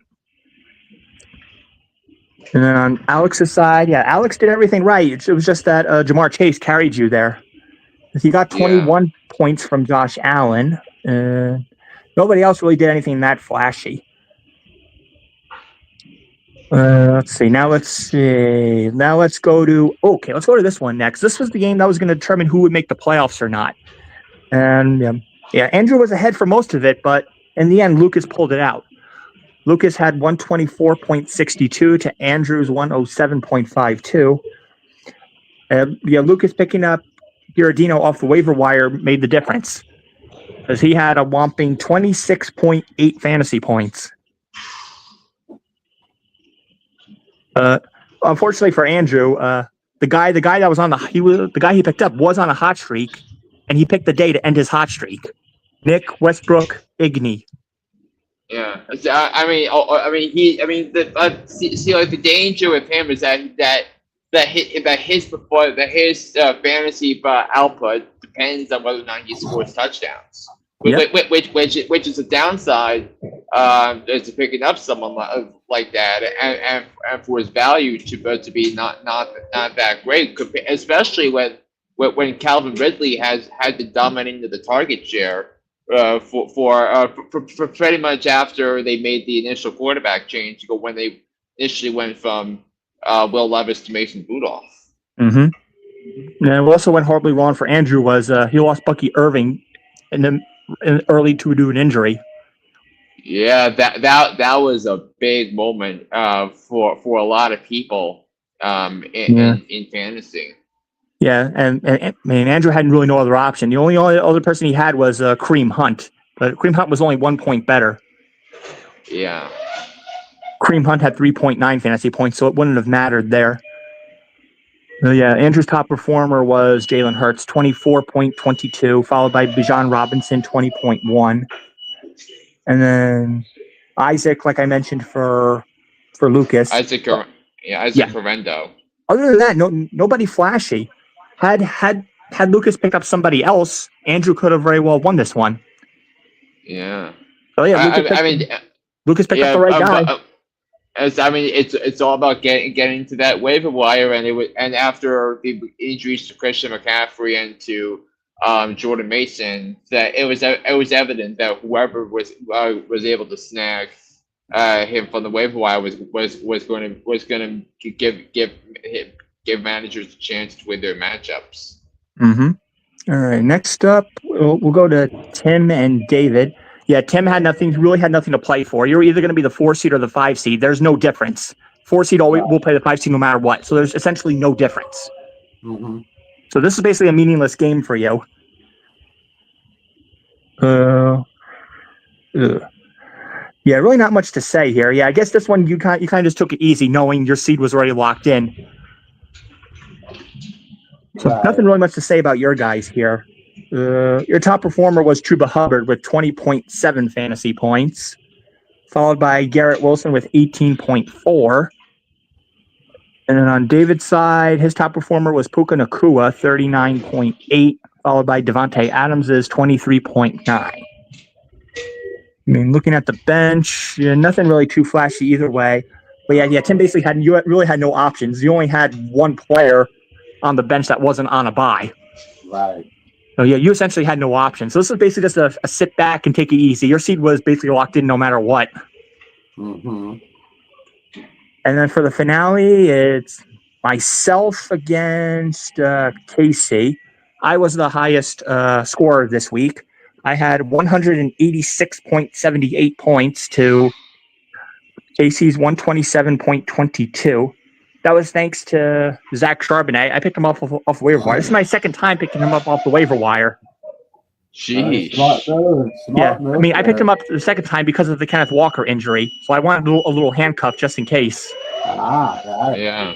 And then on Alex's side, Alex did everything right. It was just that Jamar Chase carried you there. He got 21 points from Josh Allen. Nobody else really did anything that flashy. Let's see. Now let's go to this one next. This was the game that was going to determine who would make the playoffs or not. And Andrew was ahead for most of it, but in the end, Lucas pulled it out. Lucas had 124.62 to Andrew's 107.52. Lucas picking up Guerendo off the waiver wire made the difference because he had a whopping 26.8 fantasy points. Unfortunately for Andrew, the guy that was on the guy he picked up was on a hot streak, and he picked the day to end his hot streak. Nick Westbrook Igney. Yeah, the danger with him is that his fantasy output depends on whether or not he scores touchdowns. Yep. Which is a downside to picking up someone like that, and for his value to be not that great, especially when Calvin Ridley has been dominating the target share for pretty much after they made the initial quarterback change, when they initially went from Will Levis to Mason Rudolph. Mm-hmm. And what also went horribly wrong for Andrew was he lost Bucky Irving early to an injury. Yeah, that was a big moment for a lot of people in fantasy. Yeah, and Andrew had really no other option. The only other person he had was Kareem Hunt, but Kareem Hunt was only 1 point better. Yeah. Kareem Hunt had 3.9 fantasy points, so it wouldn't have mattered there. Andrew's top performer was Jalen Hurts, 24.22, followed by Bijan Robinson, 20.1. And then Isaac, like I mentioned, for Lucas. Isaac Guerendo. Other than that, nobody flashy. Had Lucas picked up somebody else, Andrew could have very well won this one. Yeah. So Lucas picked up the right guy. It's all about getting to that waiver wire, and after the injuries to Christian McCaffrey and to Jordan Mason, that it was evident that whoever was able to snag him from the waiver wire was going to give managers a chance to win their matchups. Mm-hmm. All right. Next up, we'll go to Tim and David. Yeah, Tim really had nothing to play for. You're either going to be the 4 seed or the 5 seed. There's no difference. 4 seed always will play the 5 seed no matter what. So there's essentially no difference. Mm-hmm. So this is basically a meaningless game for you. Yeah, really not much to say here. Yeah, I guess this one you kind of just took it easy, knowing your seed was already locked in. So nothing really much to say about your guys here. Your top performer was Chuba Hubbard with 20.7 fantasy points, followed by Garrett Wilson with 18.4. And then on David's side, his top performer was Puka Nacua, 39.8, followed by Devontae Adams's 23.9. Looking at the bench, nothing really too flashy either way. But yeah, Tim basically really had no options. You only had one player on the bench that wasn't on a bye. Right. So yeah, you essentially had no options. So this is basically just a sit back and take it easy. Your seed was basically locked in no matter what. Mm-hmm. And then for the finale, it's myself against Casey. I was the highest scorer this week. I had 186.78 points to Casey's 127.22. That was thanks to Zach Charbonnet. I picked him off the waiver wire. This is my second time picking him up off the waiver wire. Jeez. Smart move. I picked him up the second time because of the Kenneth Walker injury. So I wanted a little handcuff just in case. Right. Yeah.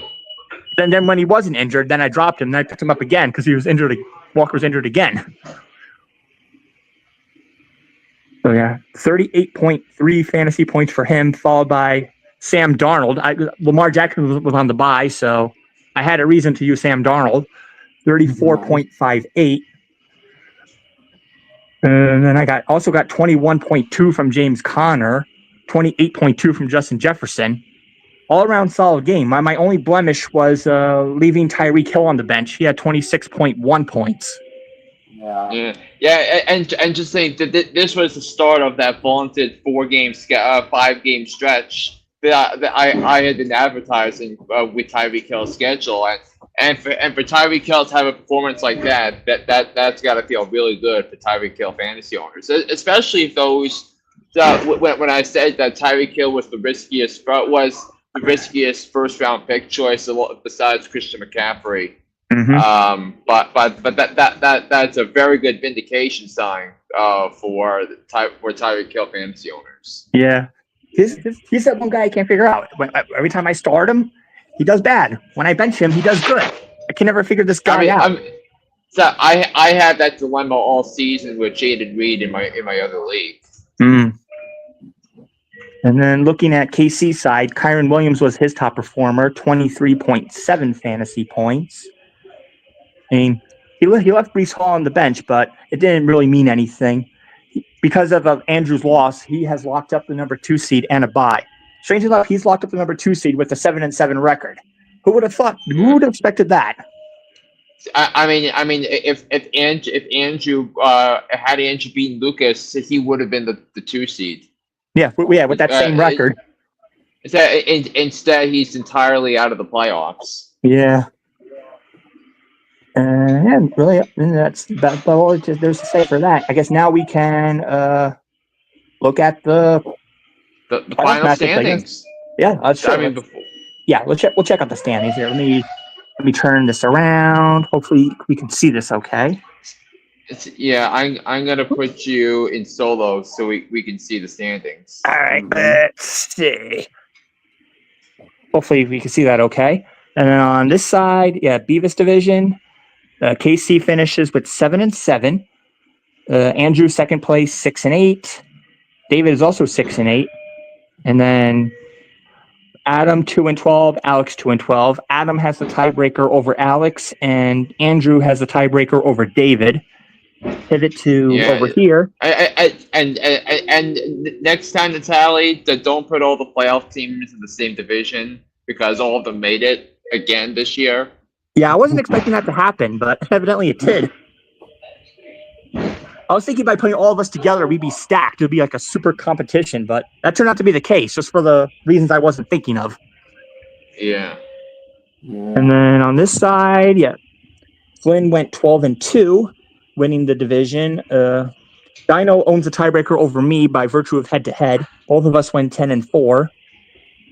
Then when he wasn't injured, then I dropped him. Then I picked him up again because he was injured. Walker was injured again. So yeah, 38.3 fantasy points for him, followed by Sam Darnold. Lamar Jackson was on the bye, so I had a reason to use Sam Darnold. 34.58. And then I also got 21.2 from James Conner, 28.2 from Justin Jefferson. All around solid game. My only blemish was leaving Tyreek Hill on the bench. He had 26.1 points. Yeah, and just saying that this was the start of that vaunted 5-game stretch that I had been advertising with Tyreek Hill's schedule, and for Tyreek Hill to have a performance like that's got to feel really good for Tyreek Hill fantasy owners, especially those So when I said that Tyreek Hill was the riskiest first round pick choice besides Christian McCaffrey. But that's a very good vindication sign for Tyreek Hill fantasy owners. Yeah. He's that one guy I can't figure out. Every time I start him, he does bad. When I bench him, he does good. I can never figure this guy out. So I had that dilemma all season with Jaden Reed in my other league. And then looking at KC side, Kyron Williams was his top performer, 23.7 fantasy points. I mean, he left Breece Hall on the bench, but it didn't really mean anything. Because of Andrew's loss, he has locked up the number 2 seed and a bye. Strangely enough, he's locked up the number 2 seed with a 7-7 record. Who would have thought? Who would have expected that? I mean, if Andrew had Andrew beaten Lucas, he would have been the 2 seed. Yeah, with that same record. Instead, he's entirely out of the playoffs. Yeah. And really, that's all there's to say for that. I guess now we can look at the final standings. Yeah, sure. We'll check out the standings here. Let me turn this around. Hopefully, we can see this okay. I'm gonna put you in solo so we can see the standings. All right, let's see. Hopefully, we can see that okay. And then on this side, Beavis division. KC finishes with 7-7. Andrew second place, 6-8. David is also 6-8, and then Adam 2-12, Alex 2-12. Adam has the tiebreaker over Alex, and Andrew has the tiebreaker over David. Pivot to over here. And next time, Natale, don't put all the playoff teams in the same division because all of them made it again this year. Yeah, I wasn't expecting that to happen, but evidently it did. I was thinking by putting all of us together, we'd be stacked. It would be like a super competition, but that turned out to be the case, just for the reasons I wasn't thinking of. Yeah. And then on this side, Flynn went 12-2, winning the division. Dino owns the tiebreaker over me by virtue of head-to-head. Both of us went 10-4.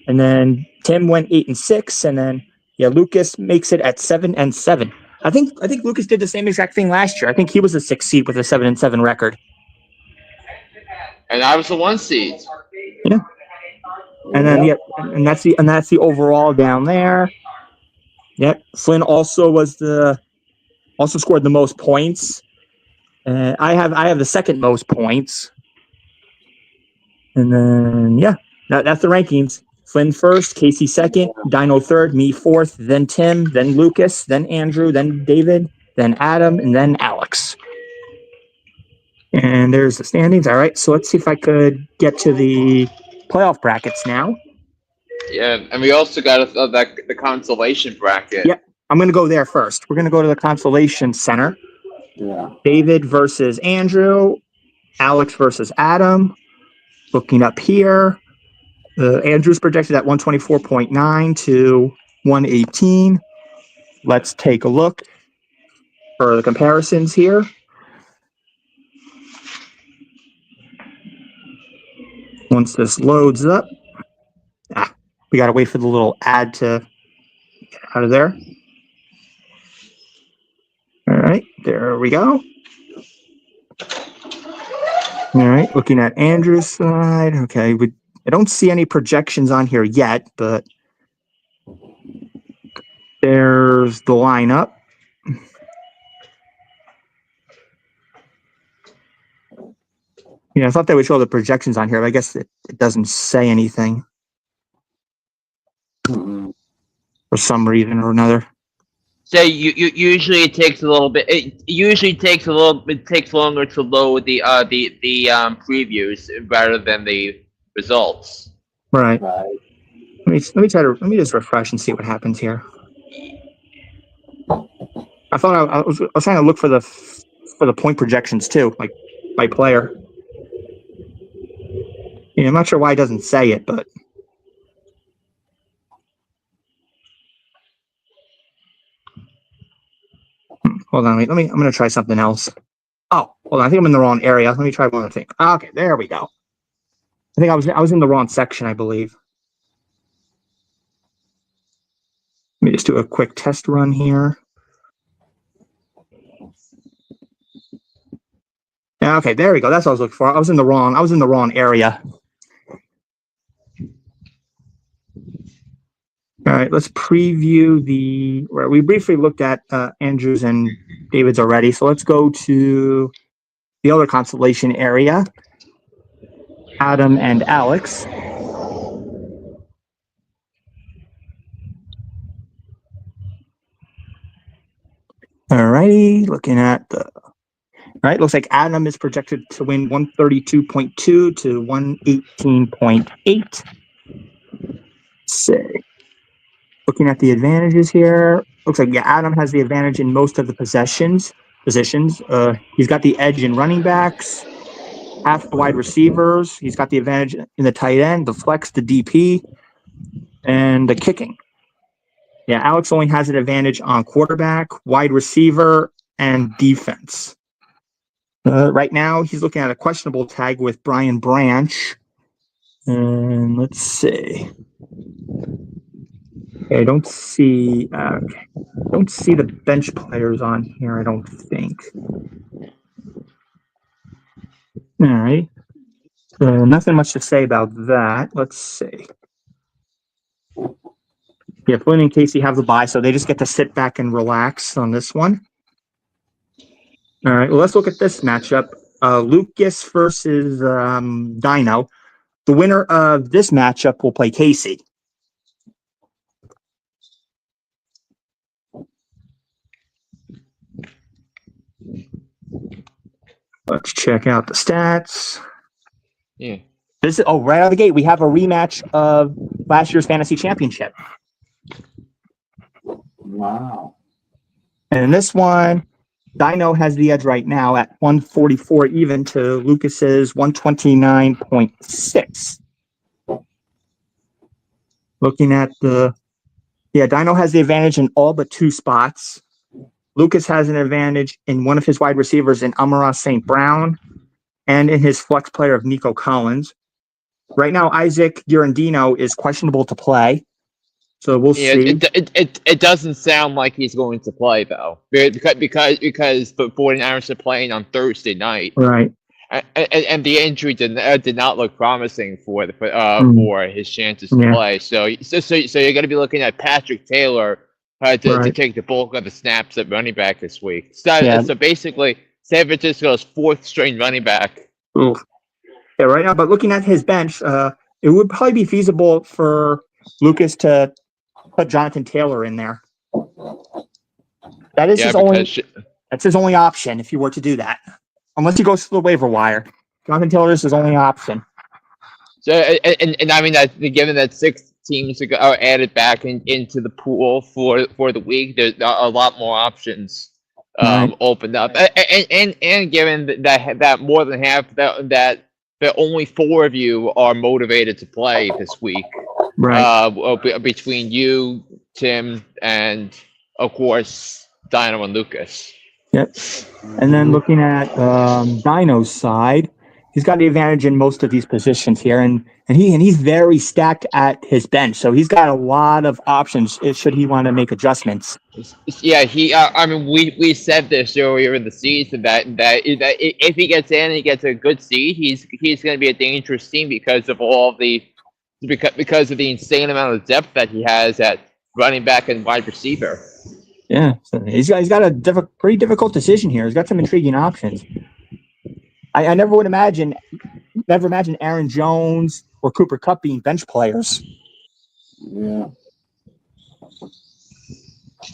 And then Tim went 8-6, and then Lucas makes it at 7-7. I think Lucas did the same exact thing last year. I think he was a 6 seed with a 7-7 record. And I was the 1 seed. Yeah. And then and that's the overall down there. Yep. Flynn also scored the most points. I have the second most points. And then that's the rankings. Flynn first, Casey second, Dino third, me fourth, then Tim, then Lucas, then Andrew, then David, then Adam, and then Alex. And there's the standings. All right, so let's see if I could get to the playoff brackets now. Yeah, and we also got the consolation bracket. Yeah, I'm going to go there first. We're going to go to the consolation center. Yeah. David versus Andrew, Alex versus Adam. Looking up here. Andrew's projected at 124.9 to 118. Let's take a look for the comparisons here. Once this loads up, we got to wait for the little ad to get out of there. All right, there we go. All right, looking at Andrew's side. Okay, I don't see any projections on here yet, but there's the lineup. I thought they would show the projections on here, but I guess it doesn't say anything for some reason or another. So usually it takes a little bit. It takes longer to load the previews rather than the results. Right. Let me just refresh and see what happens here. I thought I was trying to look for the point projections too, like by player. I'm not sure why it doesn't say it, but hold on. I'm going to try something else. Oh, hold on. I think I'm in the wrong area. Let me try one other thing. Okay, there we go. I think I was in the wrong section, I believe. Let me just do a quick test run here. Okay, there we go. That's what I was looking for. I was in the wrong area. All right, let's preview we briefly looked at Andrews and David's already. So let's go to the other constellation area, Adam and Alex. All righty, looking at looks like Adam is projected to win 132.2 to 118.8. Say, looking at the advantages here, looks like Adam has the advantage in most of the positions. He's got the edge in running backs, half the wide receivers. He's got the advantage in the tight end, the flex, the DP, and the kicking. Yeah, Alex only has an advantage on quarterback, wide receiver, and defense. Right now, he's looking at a questionable tag with Brian Branch. And let's see. Okay, I don't see the bench players on here, I don't think. All right. Nothing much to say about that. Let's see. Yeah, Flynn and Casey have the bye, so they just get to sit back and relax on this one. All right, well, let's look at this matchup. Lucas versus Dino. The winner of this matchup will play Casey. Let's check out the stats. Yeah. Right out of the gate, we have a rematch of last year's fantasy championship. Wow. And in this one, Dino has the edge right now at 144 even to Lucas's 129.6. Looking at Dino has the advantage in all but two spots. Lucas has an advantage in one of his wide receivers in Amara St. Brown and in his flex player of Nico Collins. Right now, Isaac Guerendo is questionable to play. So we'll see. It doesn't sound like he's going to play though, because the 49ers are playing on Thursday night, right? And the injury did not look promising for his chances to play. So you're going to be looking at Patrick Taylor to take the bulk of the snaps at running back this week. So basically, San Francisco's fourth string running back. Oof. Yeah, right now. But looking at his bench, it would probably be feasible for Lucas to put Jonathan Taylor in there. That is that's his only option if you were to do that. Unless he goes to the waiver wire. Jonathan Taylor is his only option. So and I mean that given that 6 teams are added back into the pool for the week, there's a lot more options opened up. And given that more than half that only 4 of you are motivated to play this week. Right. Between you, Tim, and of course Dino and Lucas. Yep. And then looking at Dino's side, he's got the advantage in most of these positions here, and he's very stacked at his bench, so he's got a lot of options should he want to make adjustments. Yeah, I mean, we said this earlier in the season that if he gets in and he gets a good seed, he's going to be a dangerous team because of the insane amount of depth that he has at running back and wide receiver. Yeah, so he's got a pretty difficult decision here. He's got some intriguing options. I never imagine Aaron Jones or Cooper Kupp being bench players. Yeah.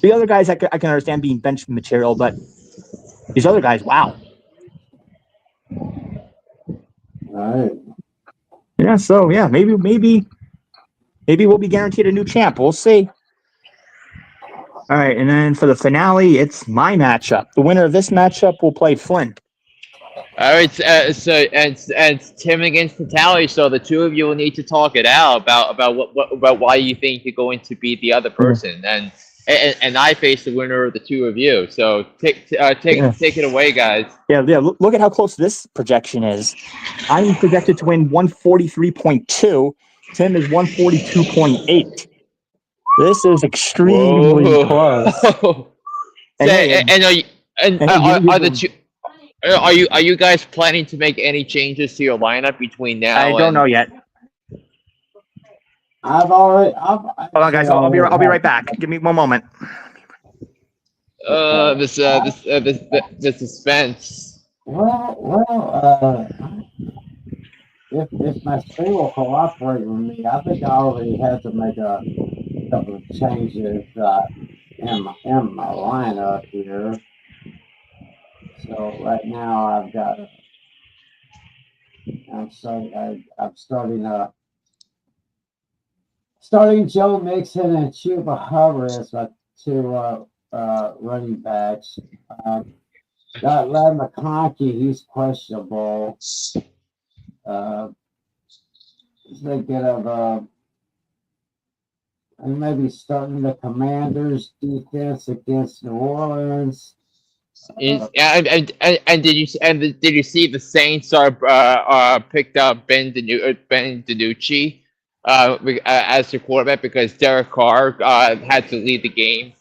The other guys I can understand being bench material, but these other guys, wow. All right. Yeah, so yeah, maybe we'll be guaranteed a new champ. We'll see. All right, and then for the finale, it's my matchup. The winner of this matchup will play Flynn. All right, so it's Tim against Natale. So the two of you will need to talk it out about why you think you're going to beat the other person. And and I face the winner of the two of you. So take it away, guys. Yeah. Look at how close this projection is. I'm projected to win 143.2. Tim is 142.8. This is extremely close. Are you guys planning to make any changes to your lineup between now? I don't know yet. Hold on, guys. I'll be right back. Give me one moment. The suspense. If my screen will cooperate with me, I think I already had to make a couple of changes in my lineup here. So right now I'm starting Joe Mixon and Chuba Hubbard as my two running backs. Got Lad McConkey, he's questionable. Thinking of maybe starting the Commanders defense against New Orleans. And did you see the Saints picked up Ben DiNucci as their quarterback because Derek Carr had to lead the game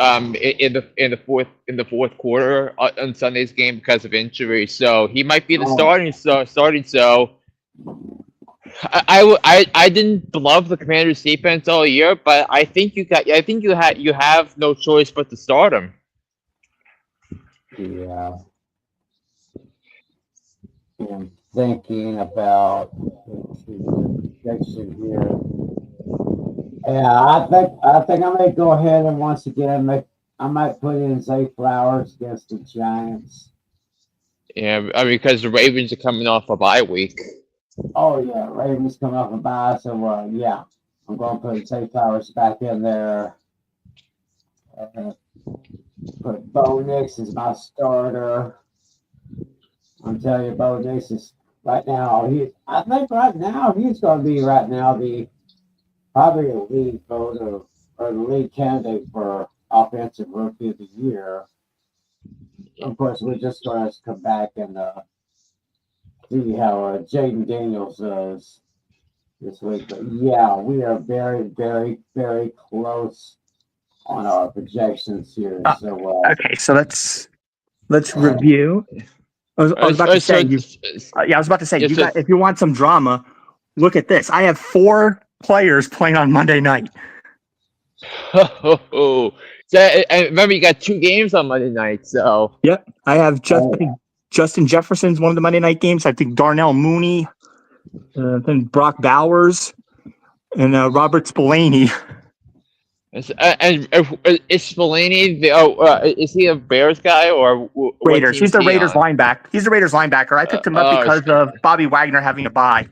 in the fourth quarter on Sunday's game because of injury. So he might be the starting. So I didn't love the Commanders' defense all year, but I think you have no choice but to start him. Yeah. I'm thinking about the projection here. Yeah, I think I may go ahead and once again I might put in Zay Flowers against the Giants. Yeah, because the Ravens are coming off a bye week. Oh yeah, Ravens coming off a bye, so yeah, I'm going to put Zay Flowers back in there. Put Bo Nix as my starter. I'm telling you, Bo Nix is right now. I think right now he's going to be probably a lead voter or the lead candidate for offensive rookie of the year. Of course, we're just going to come back and see how Jaden Daniels does this week. But yeah, we are very, very, very close on our projections here. Okay, so let's review. I was about to say, you got, if you want some drama, look at this. I have 4 players playing on Monday night. So, remember, you got 2 games on Monday night. So yep, I have Justin Jefferson's one of the Monday night games. I think Darnell Mooney, then Brock Bowers, and Robert Spillane. Is Spillane is he a Bears guy or Raiders? He's the Raiders linebacker. I picked him up because of Bobby Wagner having a bye.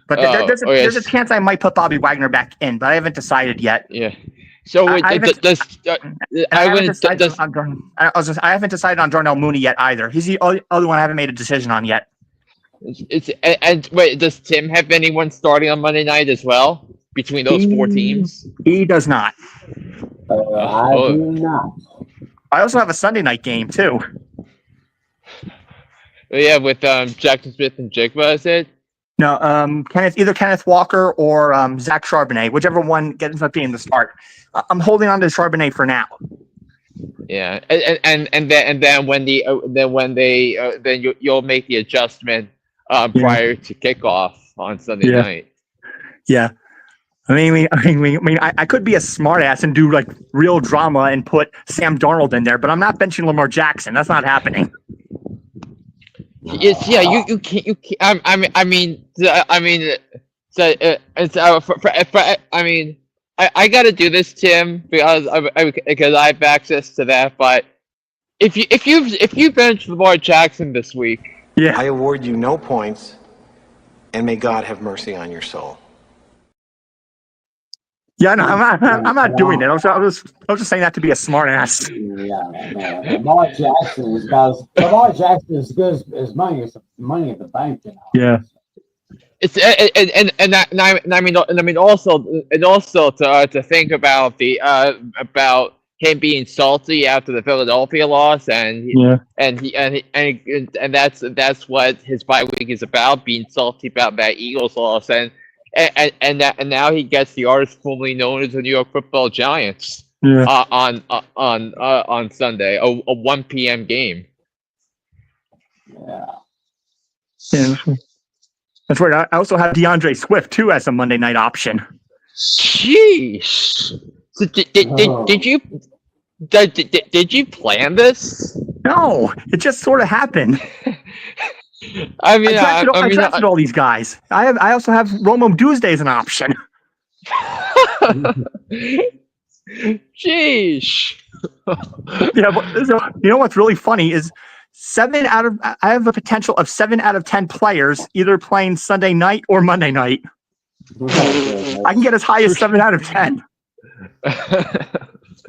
But there's a chance I might put Bobby Wagner back in, but I haven't decided yet. Yeah. So I haven't decided on Darnell Mooney yet either. He's the other one I haven't made a decision on yet. Wait, does Tim have anyone starting on Monday night as well between those 4 teams? He does not. I do not. I also have a Sunday night game too. Yeah, with Jackson Smith and Jigba, is it? No, either Kenneth Walker or Zach Charbonnet, whichever one ends up being the start. I'm holding on to Charbonnet for now. Yeah, and then when you'll make the adjustment prior to kickoff on Sunday night. Yeah, I could be a smartass and do like real drama and put Sam Darnold in there, but I'm not benching Lamar Jackson. That's not happening. Yes, yeah, you can't. I got to do this, Tim, because I have access to that. But if you bench Lamar Jackson this week, yeah, I award you no points, and may God have mercy on your soul. Yeah, no, I'm not doing it. I was just saying that to be a smart ass. Yeah, man. Lamar Jackson is as good as money at the bank. You know? Yeah. it's and I mean also to think about the about him being salty after the Philadelphia loss, Yeah. and that's what his bye week is about, being salty about that Eagles loss, and now he gets the artist formerly known as the New York Football Giants Yeah. on Sunday, a 1 p.m. game. Yeah. Yeah. That's right. I also have DeAndre Swift too as a Monday night option. Jeez. So did you plan this? No, it just sort of happened. I mean, I drafted all these guys. I also have Romo Doomsday as an option. Jeez. Yeah, but so, you know what's really funny is I have a potential of 7 out of 10 players either playing Sunday night or Monday night. I can get as high as 7 out of 10.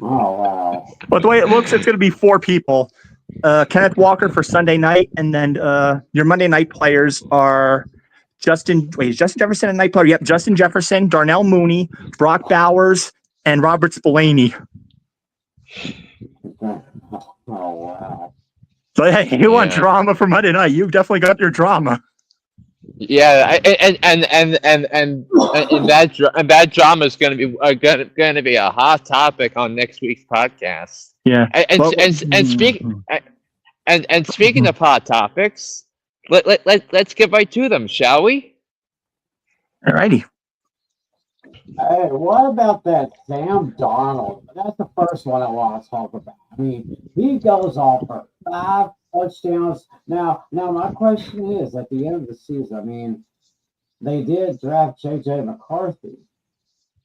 Oh, wow. But the way it looks, it's going to be 4 people. Kenneth Walker for Sunday night, and then your Monday night players are Justin Jefferson a night player? Yep, Justin Jefferson, Darnell Mooney, Brock Bowers, and Robert Spillane. Oh, wow. So hey, you want drama for Monday night? You've definitely got your drama. Yeah, and that drama is going to be a hot topic on next week's podcast. Yeah, and speaking of hot topics, let's get right to them, shall we? Alrighty. Hey, what about that Sam Darnold? That's the first one I want to talk about. I mean, he goes off for 5 touchdowns. Now, my question is, at the end of the season, I mean, they did draft J.J. McCarthy.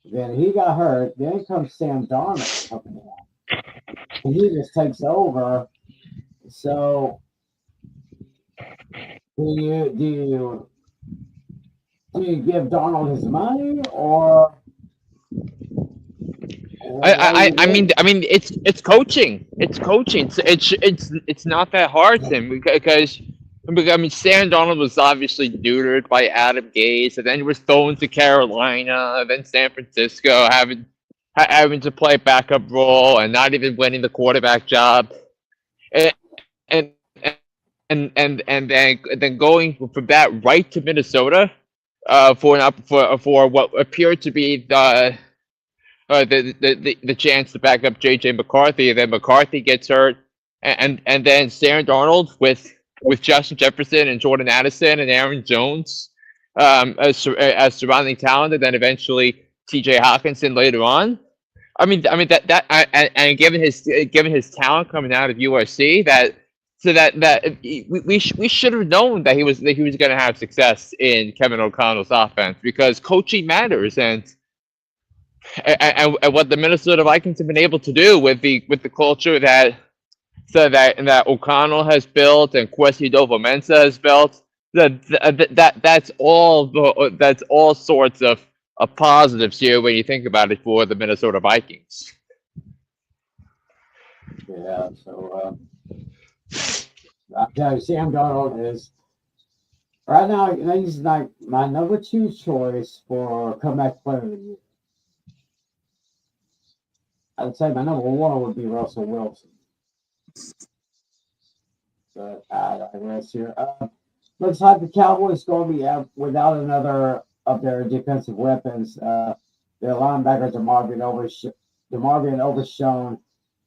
Then he got hurt. Then comes Sam Darnold coming out, and he just takes over. So, do you give Donald his money, or? I mean, it's coaching. It's coaching. It's not that hard to him because I mean, Sam Donald was obviously neutered by Adam Gase, and then he was thrown to Carolina, then San Francisco, having to play a backup role and not even winning the quarterback job, and then going from that right to Minnesota for what appeared to be the chance to back up J.J. McCarthy, and then McCarthy gets hurt, and then Sam Darnold with Justin Jefferson and Jordan Addison and Aaron Jones as surrounding talent, and then eventually T.J. Hawkinson later on. I mean and given his talent coming out of USC, we should have known that he was going to have success in Kevin O'Connell's offense, because coaching matters, and what the Minnesota Vikings have been able to do with the culture that O'Connell has built and Kwesi Adofo-Mensah has built, that's all sorts of positives here when you think about it for the Minnesota Vikings. Yeah, so I'll tell you, Sam Darnold is right now. He's like my number 2 choice for comeback player of the year. I'd say my number 1 would be Russell Wilson. But I rest here. Looks like the Cowboys going to be out without another of their defensive weapons. Their linebacker DeMarvin Overshown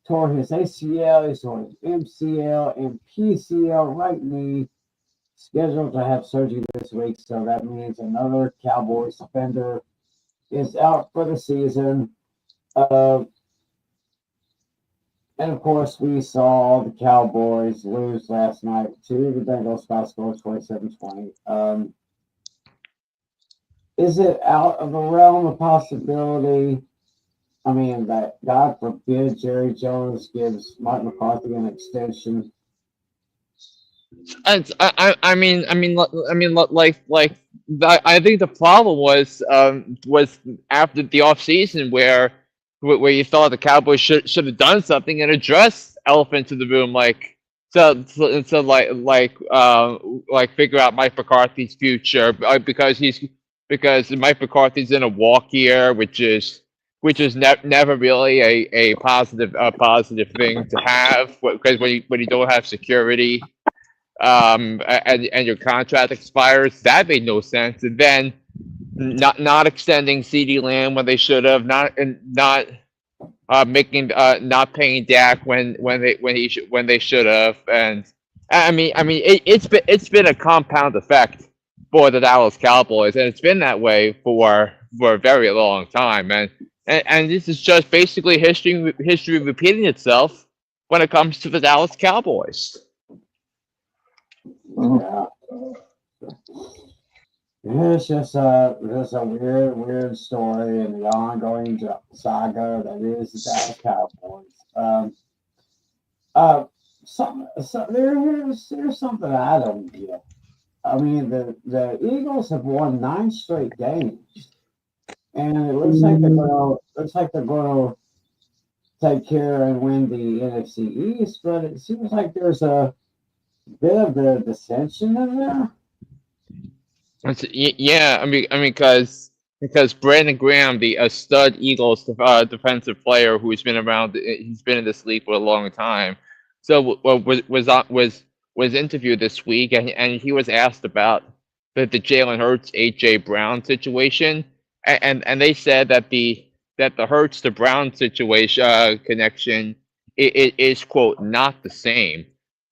tore his ACL, he tore his MCL and PCL right knee. Scheduled to have surgery this week, so that means another Cowboys defender is out for the season. And of course, we saw the Cowboys lose last night to the Bengals by a score of 27-20. Is it out of the realm of possibility? I mean, that God forbid Jerry Jones gives Mike McCarthy an extension. I think the problem was after the offseason where you thought the Cowboys should have done something and addressed elephants in the room like like figure out Mike McCarthy's future because Mike McCarthy's in a walk year, which is never really a positive thing to have because when you don't have security and your contract expires, that made no sense. And then not extending CD Lamb when they should have, not making not paying Dak when they should have, and it's been a compound effect for the Dallas Cowboys, and it's been that way for a very long time, and this is just basically history repeating itself when it comes to the Dallas Cowboys. Yeah. It's just a weird story and the ongoing saga that is the Dallas Cowboys. There's something I don't get. I mean, the Eagles have won 9 straight games, and it looks like they're going to take care and win the NFC East, but it seems like there's a bit of the dissension in there. Yeah, because Brandon Graham, the stud Eagles defensive player who's been around, he's been in this league for a long time. So was interviewed this week, and he was asked about the Jalen Hurts AJ Brown situation, and they said that the Hurts to Brown situation connection is quote not the same.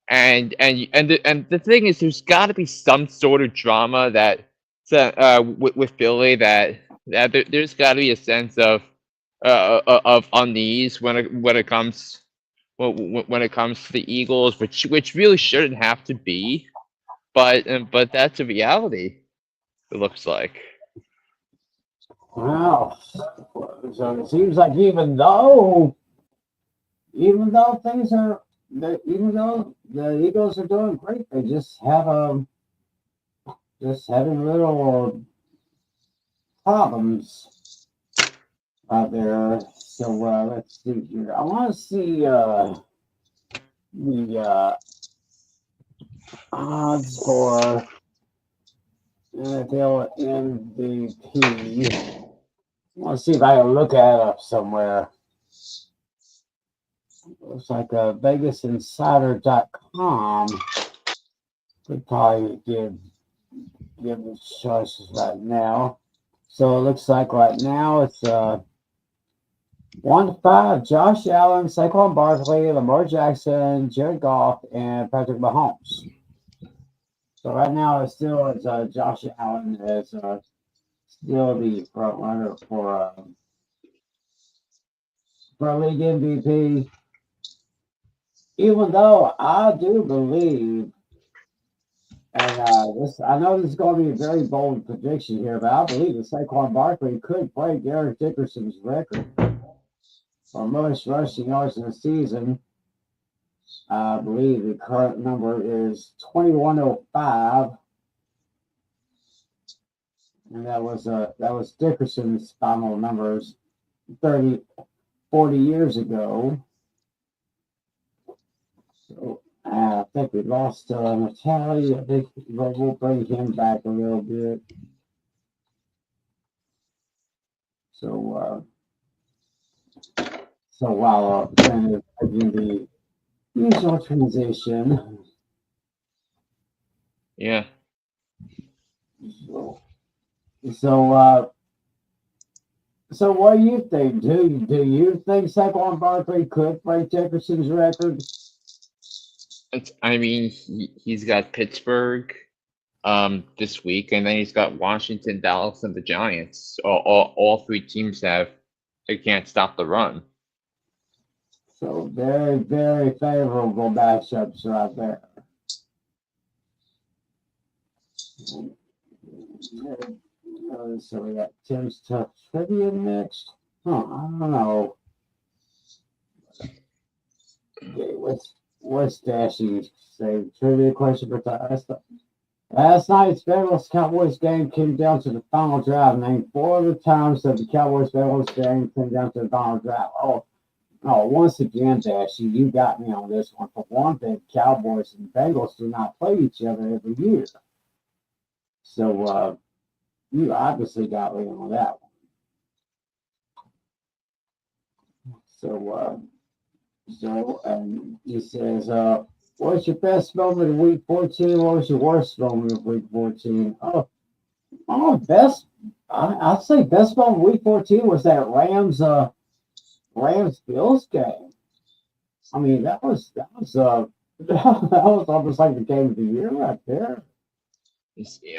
And the thing is, there's got to be some sort of drama with Philly that there's got to be a sense of unease when it comes to the Eagles, which really shouldn't have to be, but that's a reality. It looks like. Wow. So it seems like even though things are. Even though the Eagles are doing great, they just have having little problems out there. So let's see here. I want to see the odds for NFL MVP. I want to see if I can look at it up somewhere. Looks like VegasInsider.com could probably give the choices right now. So it looks like right now it's 1-5: Josh Allen, Saquon Barkley, Lamar Jackson, Jared Goff, and Patrick Mahomes. So right now it's Josh Allen is still the front runner for league MVP. Even though I do believe, and I know this is going to be a very bold prediction here, but I believe that Saquon Barkley could break Eric Dickerson's record for most rushing yards in the season. I believe the current number is 2105, and that was Dickerson's final numbers 40 years ago. So I think we lost Natale. I think we'll bring him back a little bit. So while Ben is making the usual transition. Yeah. So what do you think? Do you think Saquon Barkley could break Dickerson's record? He's got Pittsburgh this week, and then he's got Washington, Dallas, and the Giants. All 3 teams they can't stop the run. So very, very favorable matchups right there. So we got Tim's Tough Trivia next. I don't know. Okay, what's Dashy say? Trivia question for last night's Bengals-Cowboys game came down to the final drive. Name 4 of the times that the Cowboys-Bengals game came down to the final drive. Oh, Oh, once again, Dashy, you got me on this one. For one thing, Cowboys and Bengals do not play each other every year. So you obviously got me on that one. So he says, what's your best moment of week 14? What was your worst moment of week 14? I'd say best moment of week 14 was that Rams Bills game. I mean, that was that was almost like the game of the year right there.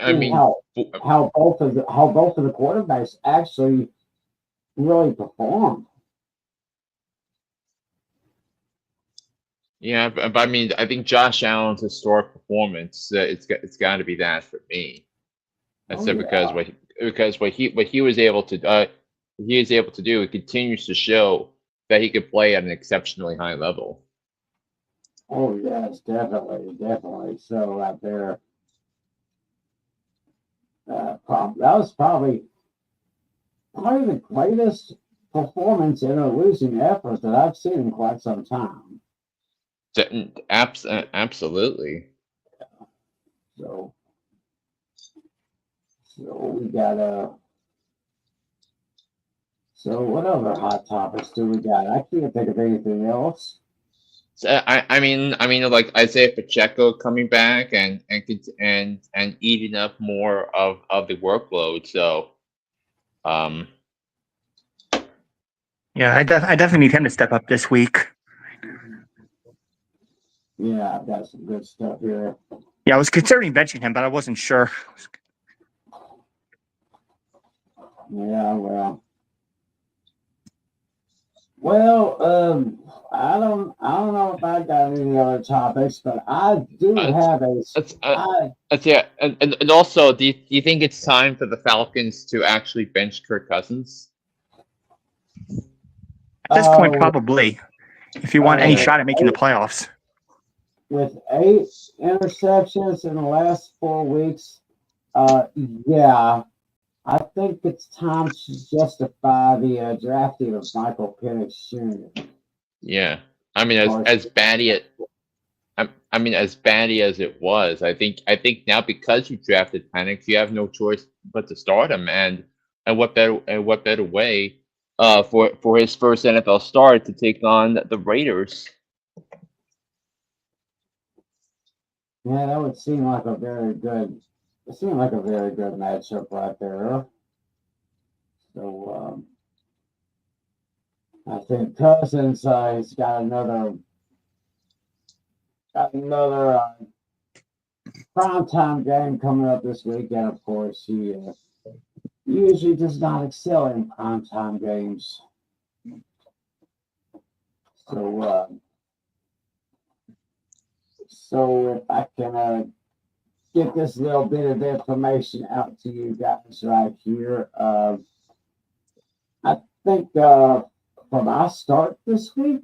I mean, How both of the quarterbacks actually really performed. yeah, but I mean, I think Josh Allen's historic performance, it's got to be that for me. I said because what he was able to do, it continues to show that he could play at an exceptionally high level. Oh yes, definitely. So right there, that was probably the greatest performance in a losing effort that I've seen in quite some time. Absolutely. So we got So what other hot topics do we got? I can't think of anything else. So I mean, like Isaiah Pacheco coming back and eating up more of the workload. So, Yeah, I definitely need him to step up this week. Yeah, I've got some good stuff here. Yeah, I was considering benching him, but I wasn't sure. Yeah, well, I don't know if I got any other topics, but I do have yeah, and also, do you think it's time for the Falcons to actually bench Kirk Cousins? At this point, probably. If you want any shot at making the playoffs. With 8 interceptions in the last 4 weeks, yeah, I think it's time to justify the drafting of Michael Penix Jr. Yeah, I mean, as bad as it was, I think now, because you drafted Penix, you have no choice but to start him, and what better way for his first NFL start to take on the Raiders. Yeah, that would seem like a very good. It seemed like a very good matchup right there. So I think Cousins he's got another primetime game coming up this weekend. Of course, he usually does not excel in primetime games. So if I can get this little bit of information out to you guys right here, I think for my start this week,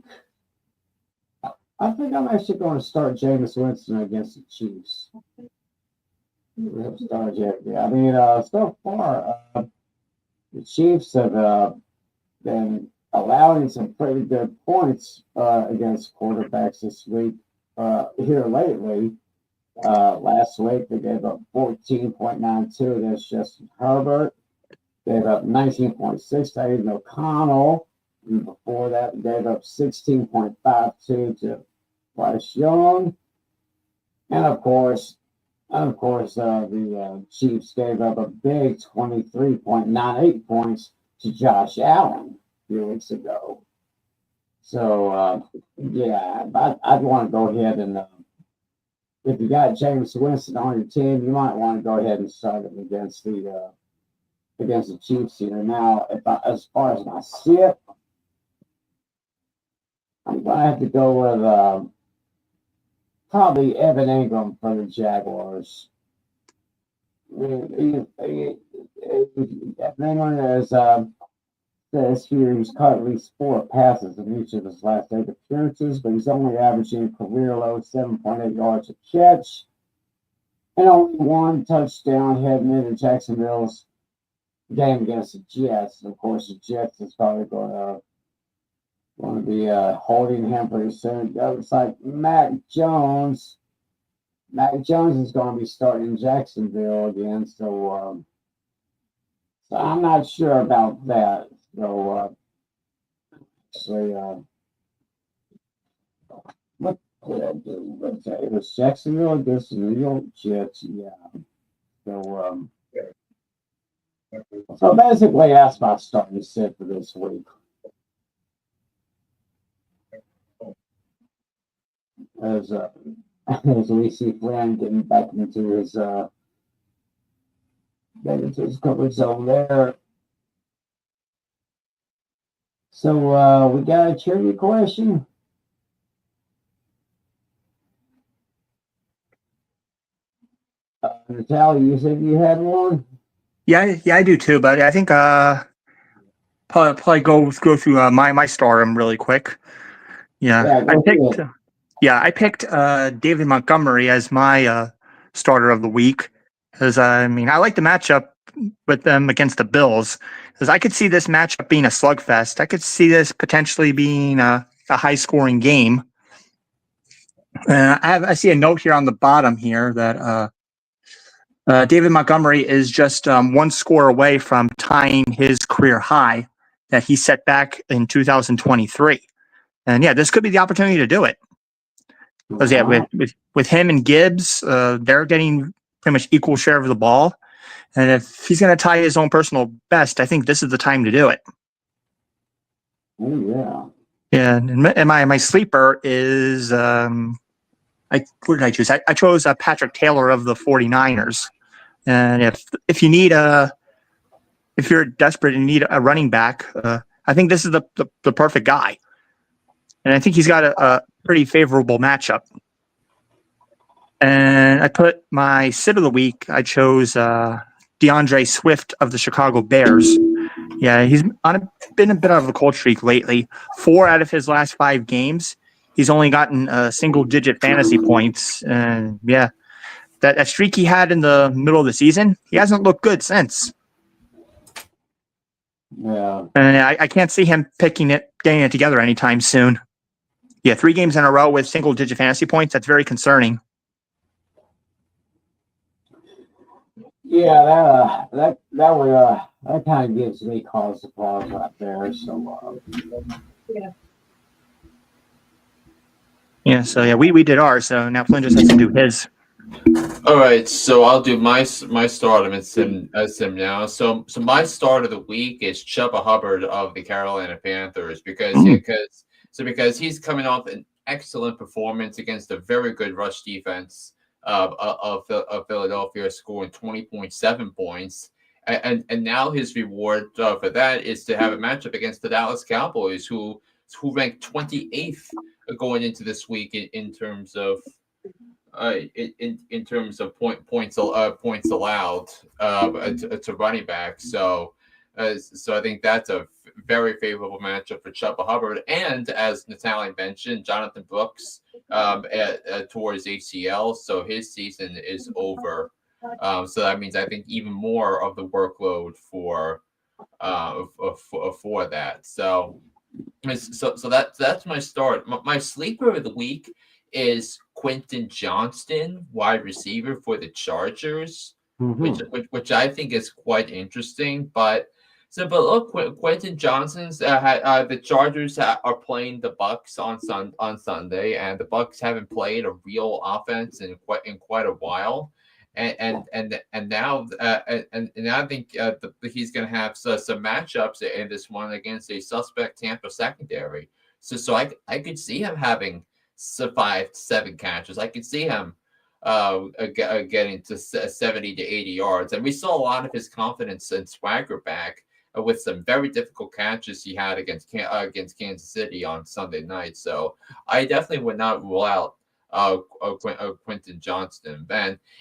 I think I'm actually going to start Jameis Winston against the Chiefs. I mean, so far, the Chiefs have been allowing some pretty good points against quarterbacks this week. Here lately, last week they gave up 14.92 against Justin Herbert. Gave up 19.6 to Aiden O'Connell. And before that, gave up 16.52 to Bryce Young. And of course, the Chiefs gave up a big 23.98 points to Josh Allen a few weeks ago. So, yeah, I'd want to go ahead and, if you got Jameis Winston on your team, you might want to go ahead and start him against the Chiefs here. Now, as far as my sit, I'm going to have to go with probably Evan Ingram for the Jaguars. Evan Ingram says here he's caught at least 4 passes in each of his last 8 appearances, but he's only averaging a career low 7.8 yards a catch and only 1 touchdown heading into Jacksonville's game against the Jets. And of course, the Jets is probably going to Going to be holding him pretty soon. It looks like Mac Jones. Mac Jones is going to be starting in Jacksonville again, so I'm not sure about that. So actually, what did I do? It was Jacksonville against the New York Jets. Yeah. So basically, that's my starting set for this week. As we see Flynn getting back into his coverage zone there. So we got a trivia question. Natale, you said you had one? Yeah, I do too. But I think probably go through my stardom really quick. Yeah, go ahead. I picked David Montgomery as my starter of the week because I like the matchup with them against the Bills because I could see this matchup being a slugfest. I could see this potentially being a high scoring game. I see a note here on the bottom here that David Montgomery is just one score away from tying his career high that he set back in 2023. And yeah, this could be the opportunity to do it. Because yeah, with him and Gibbs, they're getting pretty much equal share of the ball. And if he's going to tie his own personal best, I think this is the time to do it. Oh yeah. Yeah, and my sleeper is what did I choose? I chose Patrick Taylor of the 49ers. And if you need if you're desperate and need a running back, I think this is the perfect guy. And I think he's got a pretty favorable matchup. And I put my sit of the week. I chose DeAndre Swift of the Chicago Bears. Yeah, he's been a bit of a cold streak lately. 4 out of his last 5 games, he's only gotten single-digit fantasy points. And yeah, that streak he had in the middle of the season, he hasn't looked good since. Yeah. And I can't see him getting it together anytime soon. Yeah, 3 games in a row with single-digit fantasy points. That's very concerning. Yeah, that kind of gives me cause to pause right there. So Yeah, so yeah, we did ours. So now Flynn just has to do his. All right, so I'll do my stardom as Sim now. So my start of the week is Chuba Hubbard of the Carolina Panthers because he's coming off an excellent performance against a very good rush defense of Philadelphia, scoring 20.7 points, and now his reward for that is to have a matchup against the Dallas Cowboys, who ranked 28th going into this week in terms of. In terms of points allowed to running back, so I think that's a very favorable matchup for Chuba Hubbard. And as Natale mentioned, Jonathan Brooks tore his ACL, so his season is over. So that means I think even more of the workload for that. So that's my start. My sleeper of the week is Quentin Johnston, wide receiver for the Chargers, which I think is quite interesting. But look, Quentin Johnston's the Chargers are playing the Bucks on Sunday, and the Bucks haven't played a real offense in quite a while. And now I think he's going to have some matchups in this one against a suspect Tampa secondary. So I could see him having 5-7 catches. I could see him getting to 70 to 80 yards. And we saw a lot of his confidence and swagger back with some very difficult catches he had against Kansas City on Sunday night. So I definitely would not rule out Quentin Johnston.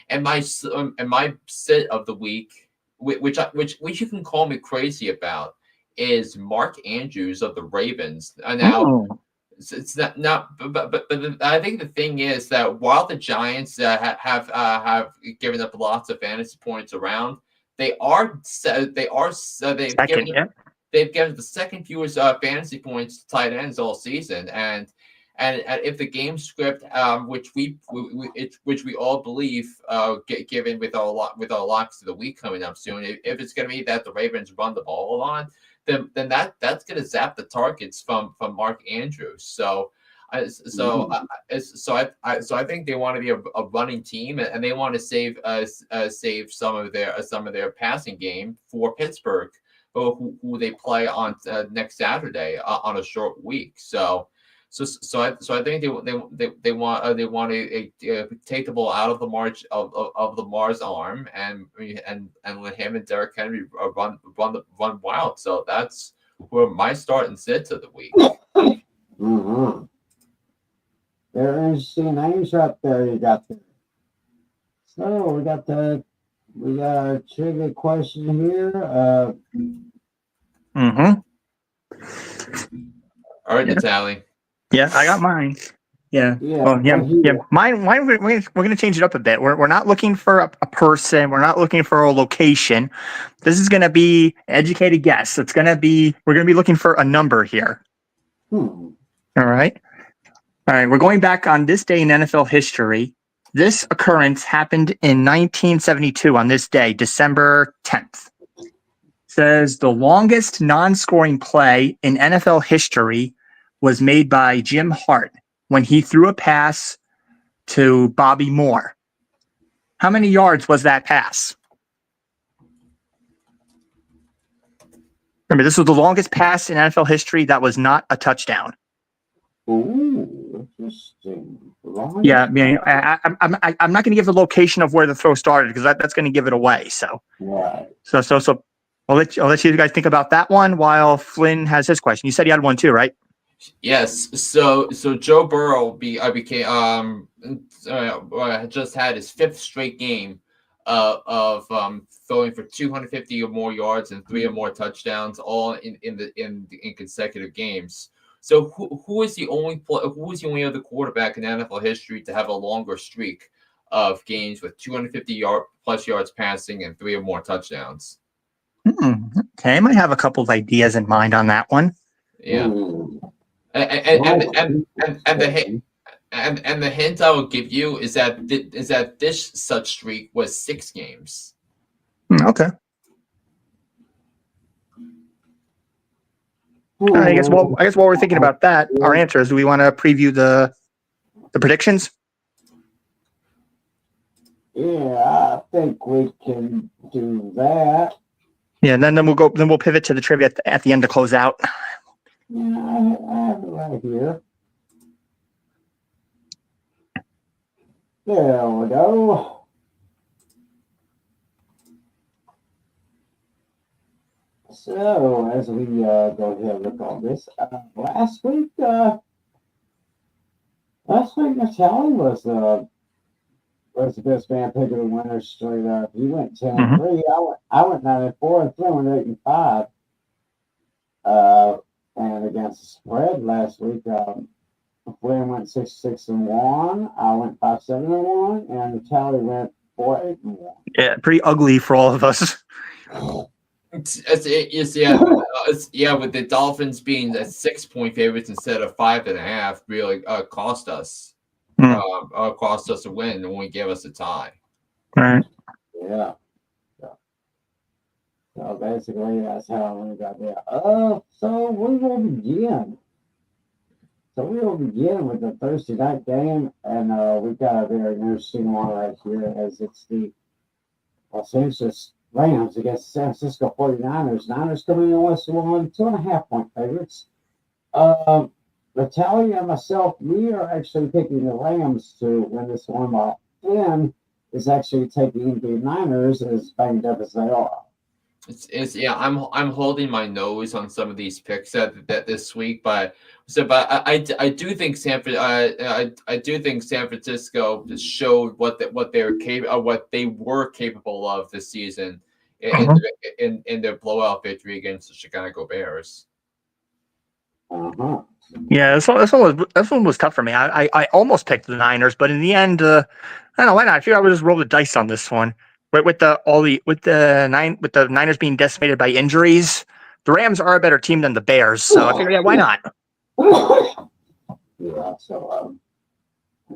And my sit of the week, which you can call me crazy about, is Mark Andrews of the Ravens. Now. It's not but I think the thing is that while the Giants have given up lots of fantasy points around, they've given they've given the second fewest fantasy points to tight ends all season, and if the game script, which we all believe, given with our locks of the week coming up soon, if it's going to be that the Ravens run the ball a lot, then that's going to zap the targets from Mark Andrews. So I think they want to be a running team, and they want to save some of their passing game for Pittsburgh, who they play on next Saturday on a short week. So I think they want to take the ball out of the march of Lamar's arm and let him and Derrick Henry run wild. So that's where my start and sits of the week. Mm-hmm. There are interesting names up there you got there. So we got a trivia question here. Mm-hmm. All right, Natale. Yeah, I got mine. Yeah. Mine. We're going to change it up a bit. We're not looking for a person. We're not looking for a location. This is going to be educated guess. We're going to be looking for a number here. All right. We're going back on this day in NFL history. This occurrence happened in 1972 on this day, December 10th. It says the longest non-scoring play in NFL history was made by Jim Hart when he threw a pass to Bobby Moore. How many yards was that pass? Remember, this was the longest pass in NFL history that was not a touchdown. Ooh, interesting. Yeah, I mean, I'm not going to give the location of where the throw started because that's going to give it away. So, right. So I'll let you guys think about that one while Flynn has his question. You said he had one too, right? Yes. So Joe Burrow just had his fifth straight game of throwing for 250 or more yards and 3 or more touchdowns, all in consecutive games. So who is the only other quarterback in NFL history to have a longer streak of games with 250 plus yards passing and 3 or more touchdowns? Okay, I might have a couple of ideas in mind on that one. Yeah. And the hint I will give you is that this such streak was 6 games. Okay. I guess while we're thinking about that, our answers. Do we want to preview the predictions? Yeah, I think we can do that. Yeah, and then we'll pivot to the trivia at the end to close out. Yeah, I have it right here. There we go. So, as we go ahead and look on this, last week, Natale was the best man picking the winner straight up. He went 10-3. I went 9-4, and Flynn went 8-5. And against the spread last week, Flynn went 6-6-1. I went 5-7-1, and Natale went 4-8-1. Yeah, pretty ugly for all of us. With the Dolphins being 6-point favorites instead of 5.5, really cost us a win and only gave us a tie. Right. Yeah. So basically, that's how we got there. So we will begin. With the Thursday night game, and we've got a very interesting one right here, as it's the Los Angeles Rams against the San Francisco 49ers. Niners coming in with 2.5-point favorites. Natale and myself, we are actually picking the Rams to win this one, while Flynn is actually taking the Niners, as banged up as they are. I'm holding my nose on some of these picks that this week, but I do think San Francisco showed what they were capable of this season in their blowout victory against the Chicago Bears. Yeah, this one was tough for me. I almost picked the Niners, but in the end, I don't know why not. I figured I would just roll the dice on this one. With the Niners being decimated by injuries, the Rams are a better team than the Bears, so I figured, yeah, why not? Yeah, so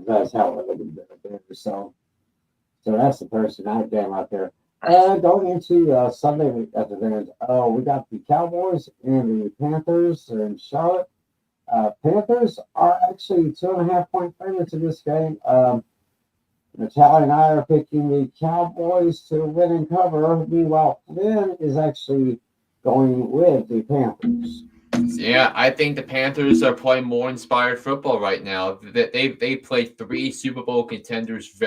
that's how we're looking at it. So that's the Thursday night game out there. Going into Sunday at the end, we got the Cowboys and the Panthers in Charlotte. Panthers are actually 2.5-point favorites in this game. Natale and I are picking the Cowboys to win and cover. Meanwhile, Flynn is actually going with the Panthers. Yeah, I think the Panthers are playing more inspired football right now. They played 3 Super Bowl contenders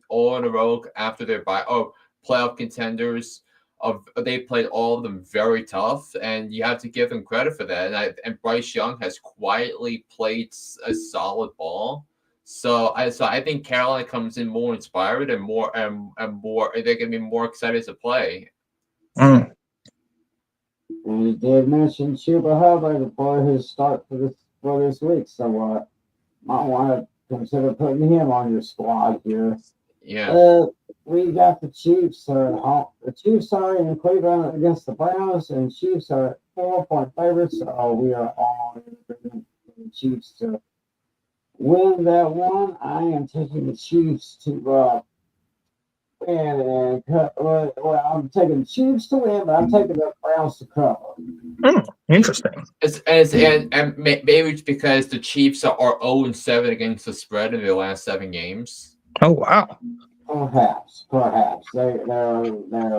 all in a row after their playoff contenders. They played all of them very tough, and you have to give them credit for that. And Bryce Young has quietly played a solid ball. So I think Carolina comes in more inspired and more they're going to be more excited to play. And you did mention Chuba Hubbard for his start for this week, so might want to consider putting him on your squad here. Yeah. We got the Chiefs are at home. The Chiefs are in Cleveland against the Browns, and Chiefs are 4-point favorites. So we are all in agreement for the Chiefs to win that one. I am taking the Chiefs to win and cut. Well, I'm taking the Chiefs to win, but I'm taking the Browns to cover. Interesting. And maybe it's because the Chiefs are 0-7 against the spread in their last 7 games. Oh wow. Perhaps they're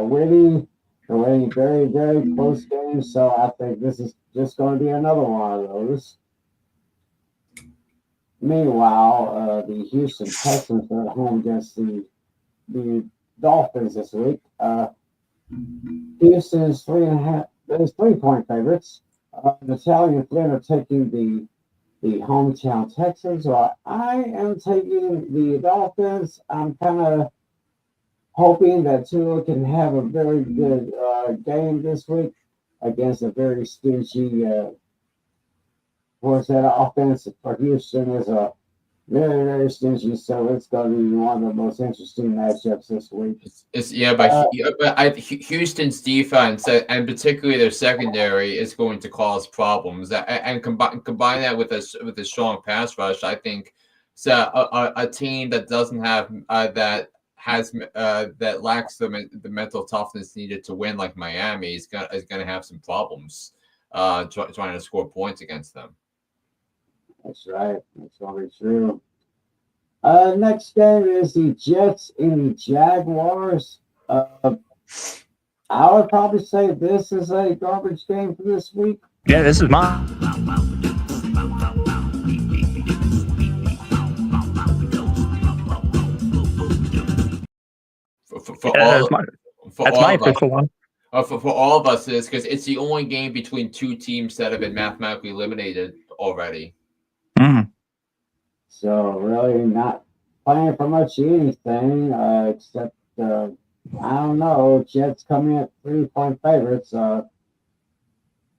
winning. They're winning very, very close games. So I think this is just going to be another one of those. Meanwhile, the Houston Texans are at home against the Dolphins this week. Houston is 3.5 favorites. Natale and Flynn are taking the hometown Texans. So I am taking the Dolphins. I'm kind of hoping that Tua can have a very good game this week against a very stingy. Of course, that offense for Houston is a very, very stingy. So it's going to be one of the most interesting matchups this week. But Houston's defense and particularly their secondary is going to cause problems. And combine that with a strong pass rush, I think. So a team that doesn't have that lacks the mental toughness needed to win, like Miami, is gonna have some problems trying to score points against them. That's right. That's probably true. Next game is the Jets and the Jaguars. I would probably say this is a garbage game for this week. Yeah, this is mine. That's my official one. For all of us, is because it's the only game between 2 teams that have been mathematically eliminated already. Mm. So really not playing for much anything except I don't know. Jets coming in at 3-point favorites. Flynn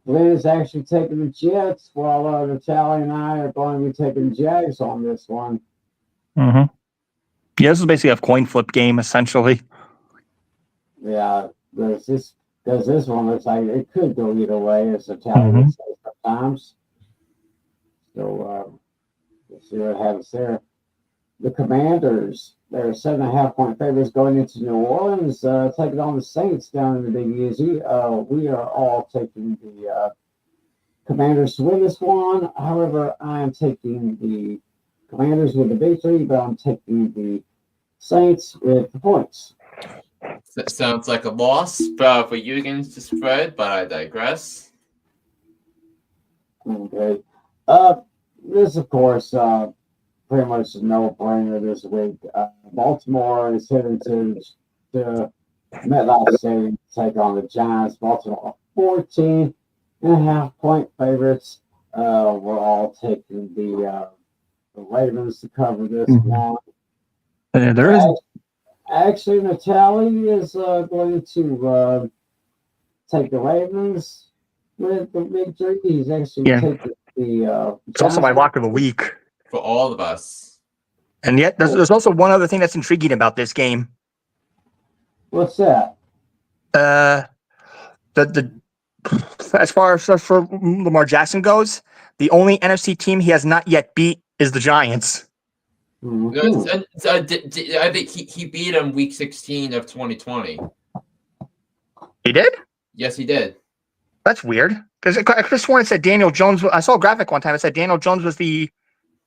is actually taking the Jets, while Natale and I are going to be taking Jags on this one. Mm-hmm. Yeah, this is basically a coin flip game, essentially. Yeah, because this one looks like it could go either way, as Natale would say sometimes. So we'll see what happens there. The Commanders, they're 7.5-point favorites going into New Orleans, taking on the Saints down in the Big Easy. We are all taking the Commanders to win this one. However, I am taking the Commanders with the victory, but I'm taking the Saints with the points. That sounds like a loss for you against the spread, but I digress. Okay. This, of course, pretty much a no-brainer this week. Baltimore is heading to MetLife Stadium to take on the Giants. Baltimore 14.5-point favorites. We're all taking the Ravens to cover this one. There is. Actually, Natale is going to take the Ravens with the victory. He's actually taking the. It's also my lock of the week. For all of us. And yet, there's also one other thing that's intriguing about this game. What's that? The As far as for Lamar Jackson goes, the only NFC team he has not yet beat is the Giants. Mhm. I think he beat him week 16 of 2020. He did? Yes, he did. That's weird. Because I could have sworn it said Daniel Jones. I saw a graphic one time. It said Daniel Jones was the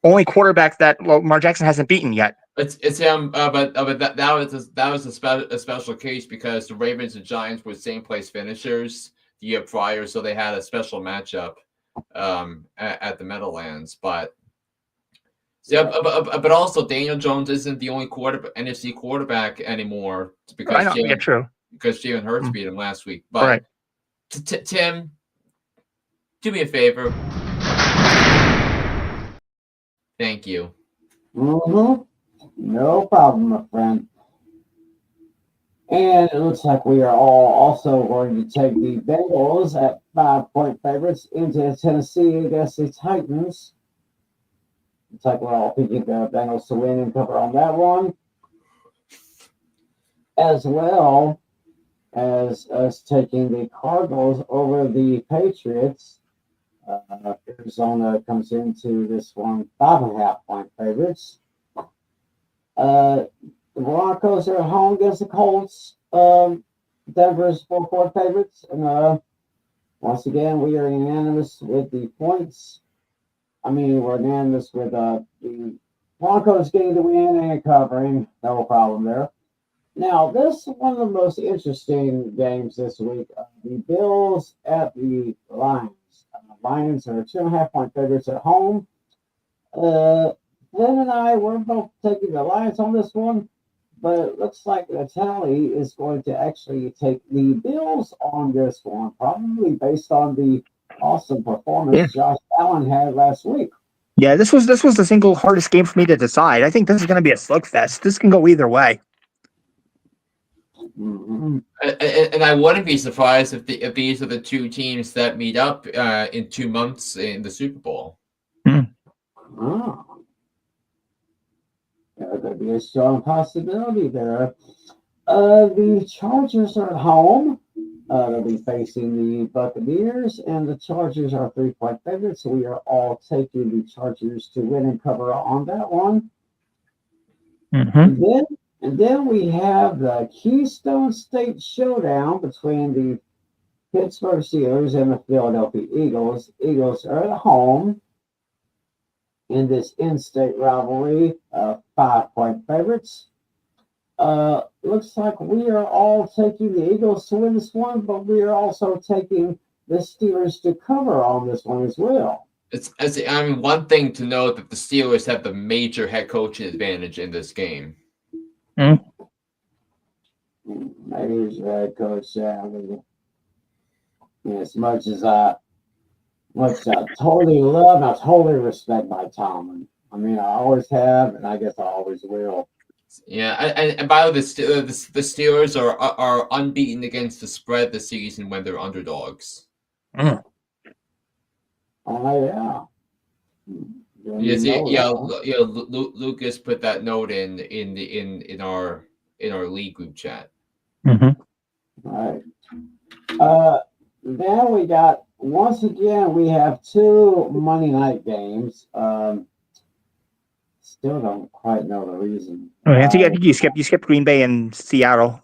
only quarterback that Lamar Jackson hasn't beaten yet. It's him, but that was a special case because the Ravens and Giants were same place finishers the year prior, so they had a special matchup at the Meadowlands. But but also Daniel Jones isn't the only NFC quarterback anymore because I know, yeah, true. Because Jalen Hurts beat him last week. But right. Tim, do me a favor. Thank you. Mm-hmm. No problem, my friend. And it looks like we are all also going to take the Bengals at 5-point favorites into Tennessee against the Titans. Looks like we're all picking the Bengals to win and cover on that one, as well as us taking the Cardinals over the Patriots. Arizona comes into this one 5.5-point favorites. The Broncos are at home against the Colts. Denver's 4-point favorites. And once again, we are unanimous with the points. We're unanimous with the Broncos getting the win and covering. No problem there. Now, this is one of the most interesting games this week. The Bills at the Lions. Lions are 2.5-point favorites at home. Flynn and I were both taking the Lions on this one, but it looks like Natale is going to actually take the Bills on this one, probably based on the awesome performance Josh Allen had last week. Yeah, this was the single hardest game for me to decide. I think this is going to be a slugfest. This can go either way. Mm-hmm. And I wouldn't be surprised if these are the two teams that meet up in 2 months in the Super Bowl. Oh. There could be a strong possibility there. The Chargers are at home. They'll be facing the Buccaneers, and the Chargers are 3-point favorites, so we are all taking the Chargers to win and cover on that one. Mm-hmm. And then we have the Keystone State Showdown between the Pittsburgh Steelers and the Philadelphia Eagles. Eagles are at home in this in-state rivalry, 5-point favorites. Looks like we are all taking the Eagles to win this one, but we are also taking the Steelers to cover on this one as well. One thing to note that the Steelers have the major head coaching advantage in this game. Maybe he's the head coach. As much as I totally love and I totally respect Mike Tomlin. I always have, and I guess I always will. Yeah, and by the way, the Steelers are unbeaten against the spread this season when they're underdogs. Oh yeah. Lucas put that note in our league group chat. Mm-hmm. All right. Then we got, once again, we have 2 Monday night games. Still don't quite know the reason. I think you skipped Green Bay and Seattle.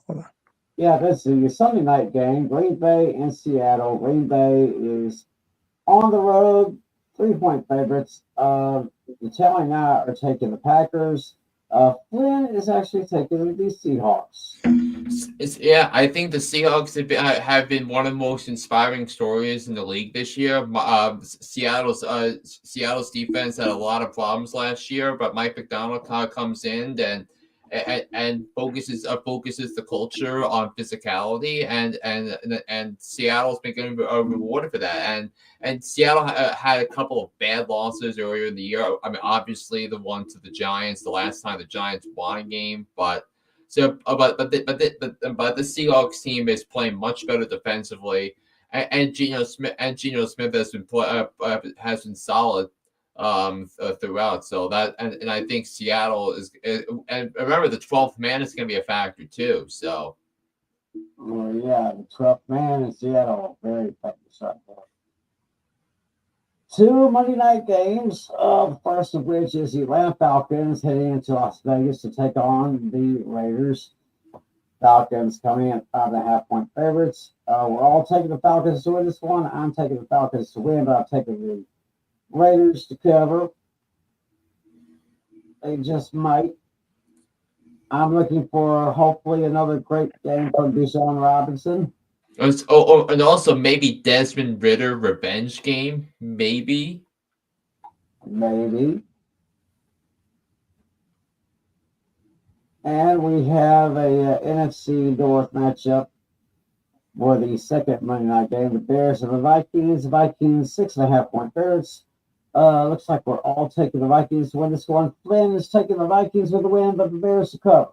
Yeah, this is the Sunday night game. Green Bay and Seattle. Green Bay is on the road, 3-point favorites. Natale and I are taking the Packers. Flynn is actually taking the Seahawks. I think the Seahawks have been one of the most inspiring stories in the league this year. Seattle's defense had a lot of problems last year, but Mike McDonald comes in and focuses the culture on physicality, and Seattle's been getting rewarded for that. And Seattle had a couple of bad losses earlier in the year. Obviously the one to the Giants, the last time the Giants won a game, but the Seahawks team is playing much better defensively, and Geno Smith has been solid throughout. So that and I think Seattle is, and remember the 12th man is going to be a factor too. So. Oh yeah, the 12th man in Seattle, very effective. Sorry. Two Monday night games. The first of which is the Atlanta Falcons heading into Las Vegas to take on the Raiders. Falcons coming in 5.5-point favorites. We're all taking the Falcons to win this one. I'm taking the Falcons to win, but I'm taking the Raiders to cover. They just might. I'm looking for hopefully another great game from Bijan Robinson. And also maybe Desmond Ritter revenge game, maybe. Maybe. And we have a NFC North matchup for the second Monday night game. The Bears and the Vikings. The Vikings 6.5-point favorites. Looks like we're all taking the Vikings to win this one. Flynn is taking the Vikings with the win, but the Bears to cover.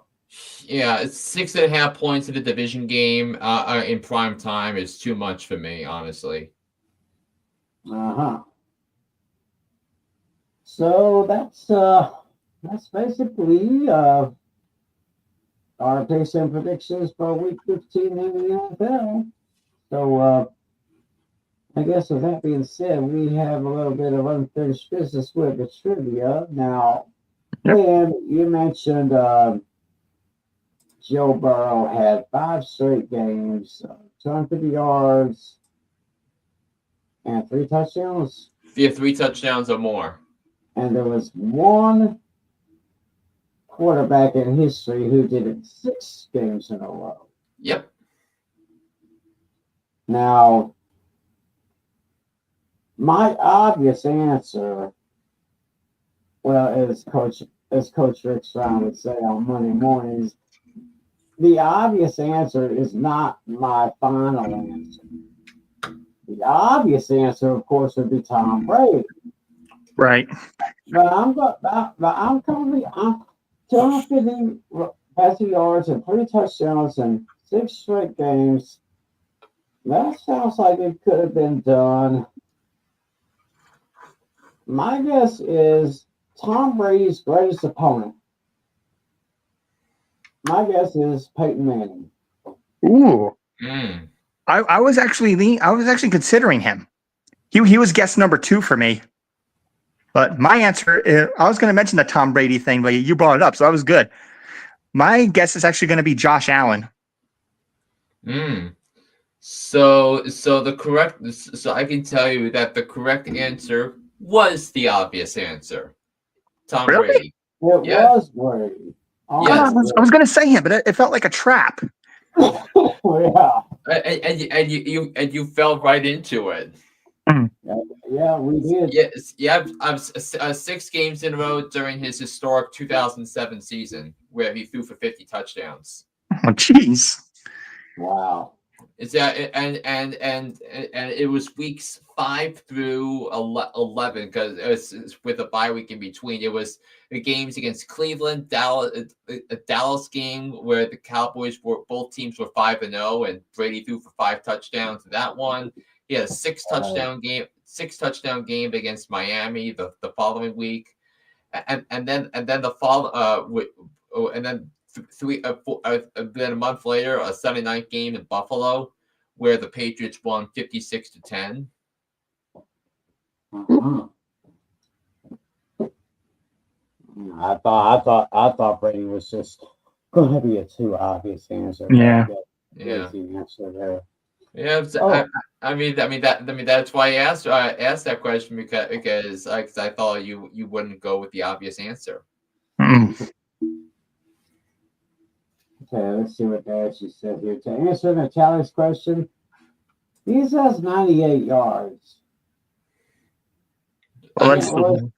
Yeah, it's 6.5 points in the division game in prime time is too much for me, honestly. So that's basically our picks and predictions for Week 15 in the NFL. So I guess with that being said, we have a little bit of unfinished business with the trivia. Now, and you mentioned Joe Burrow had 5 straight games, 250 yards, and 3 touchdowns. Yeah, 3 touchdowns or more. And there was one quarterback in history who did it 6 games in a row. Yep. Now, my obvious answer, well, as Coach Rick Strong would say on Monday mornings, the obvious answer is not my final answer. The obvious answer, of course, would be Tom Brady. Right. But I'm 250 passing yards and 3 touchdowns in 6 straight games. That sounds like it could have been done. My guess is Tom Brady's greatest opponent. My guess is Peyton Manning. Ooh. Mm. I was actually considering him. He was guess number 2 for me. But my answer, I was going to mention the Tom Brady thing, but you brought it up, so that was good. My guess is actually going to be Josh Allen. So I can tell you that the correct answer was the obvious answer. Tom Really? Brady. It was Brady. Yes. I was going to say him, but it felt like a trap. Yeah. And you fell right into it. Yeah, we did. Yes, yeah. 6 games in a row during his historic 2007 season, where he threw for 50 touchdowns. Oh, jeez. Wow. It's and it was weeks 5 through 11 because it was with a bye week in between. It was the games against Cleveland, Dallas, a Dallas game where the Cowboys both teams were 5-0, and Brady threw for 5 touchdowns. That one, he had a 6 touchdown game against Miami the following week, and then the then a month later, a Sunday night game in Buffalo, where the Patriots won 56-10. I thought Brady was just going to be a too obvious answer. Yeah. Easy answer there. Yeah, I mean that's why I asked that question because I thought you wouldn't go with the obvious answer. Okay, let's see what Ashley said here. To answer Natale's question, he says 98 yards. Well,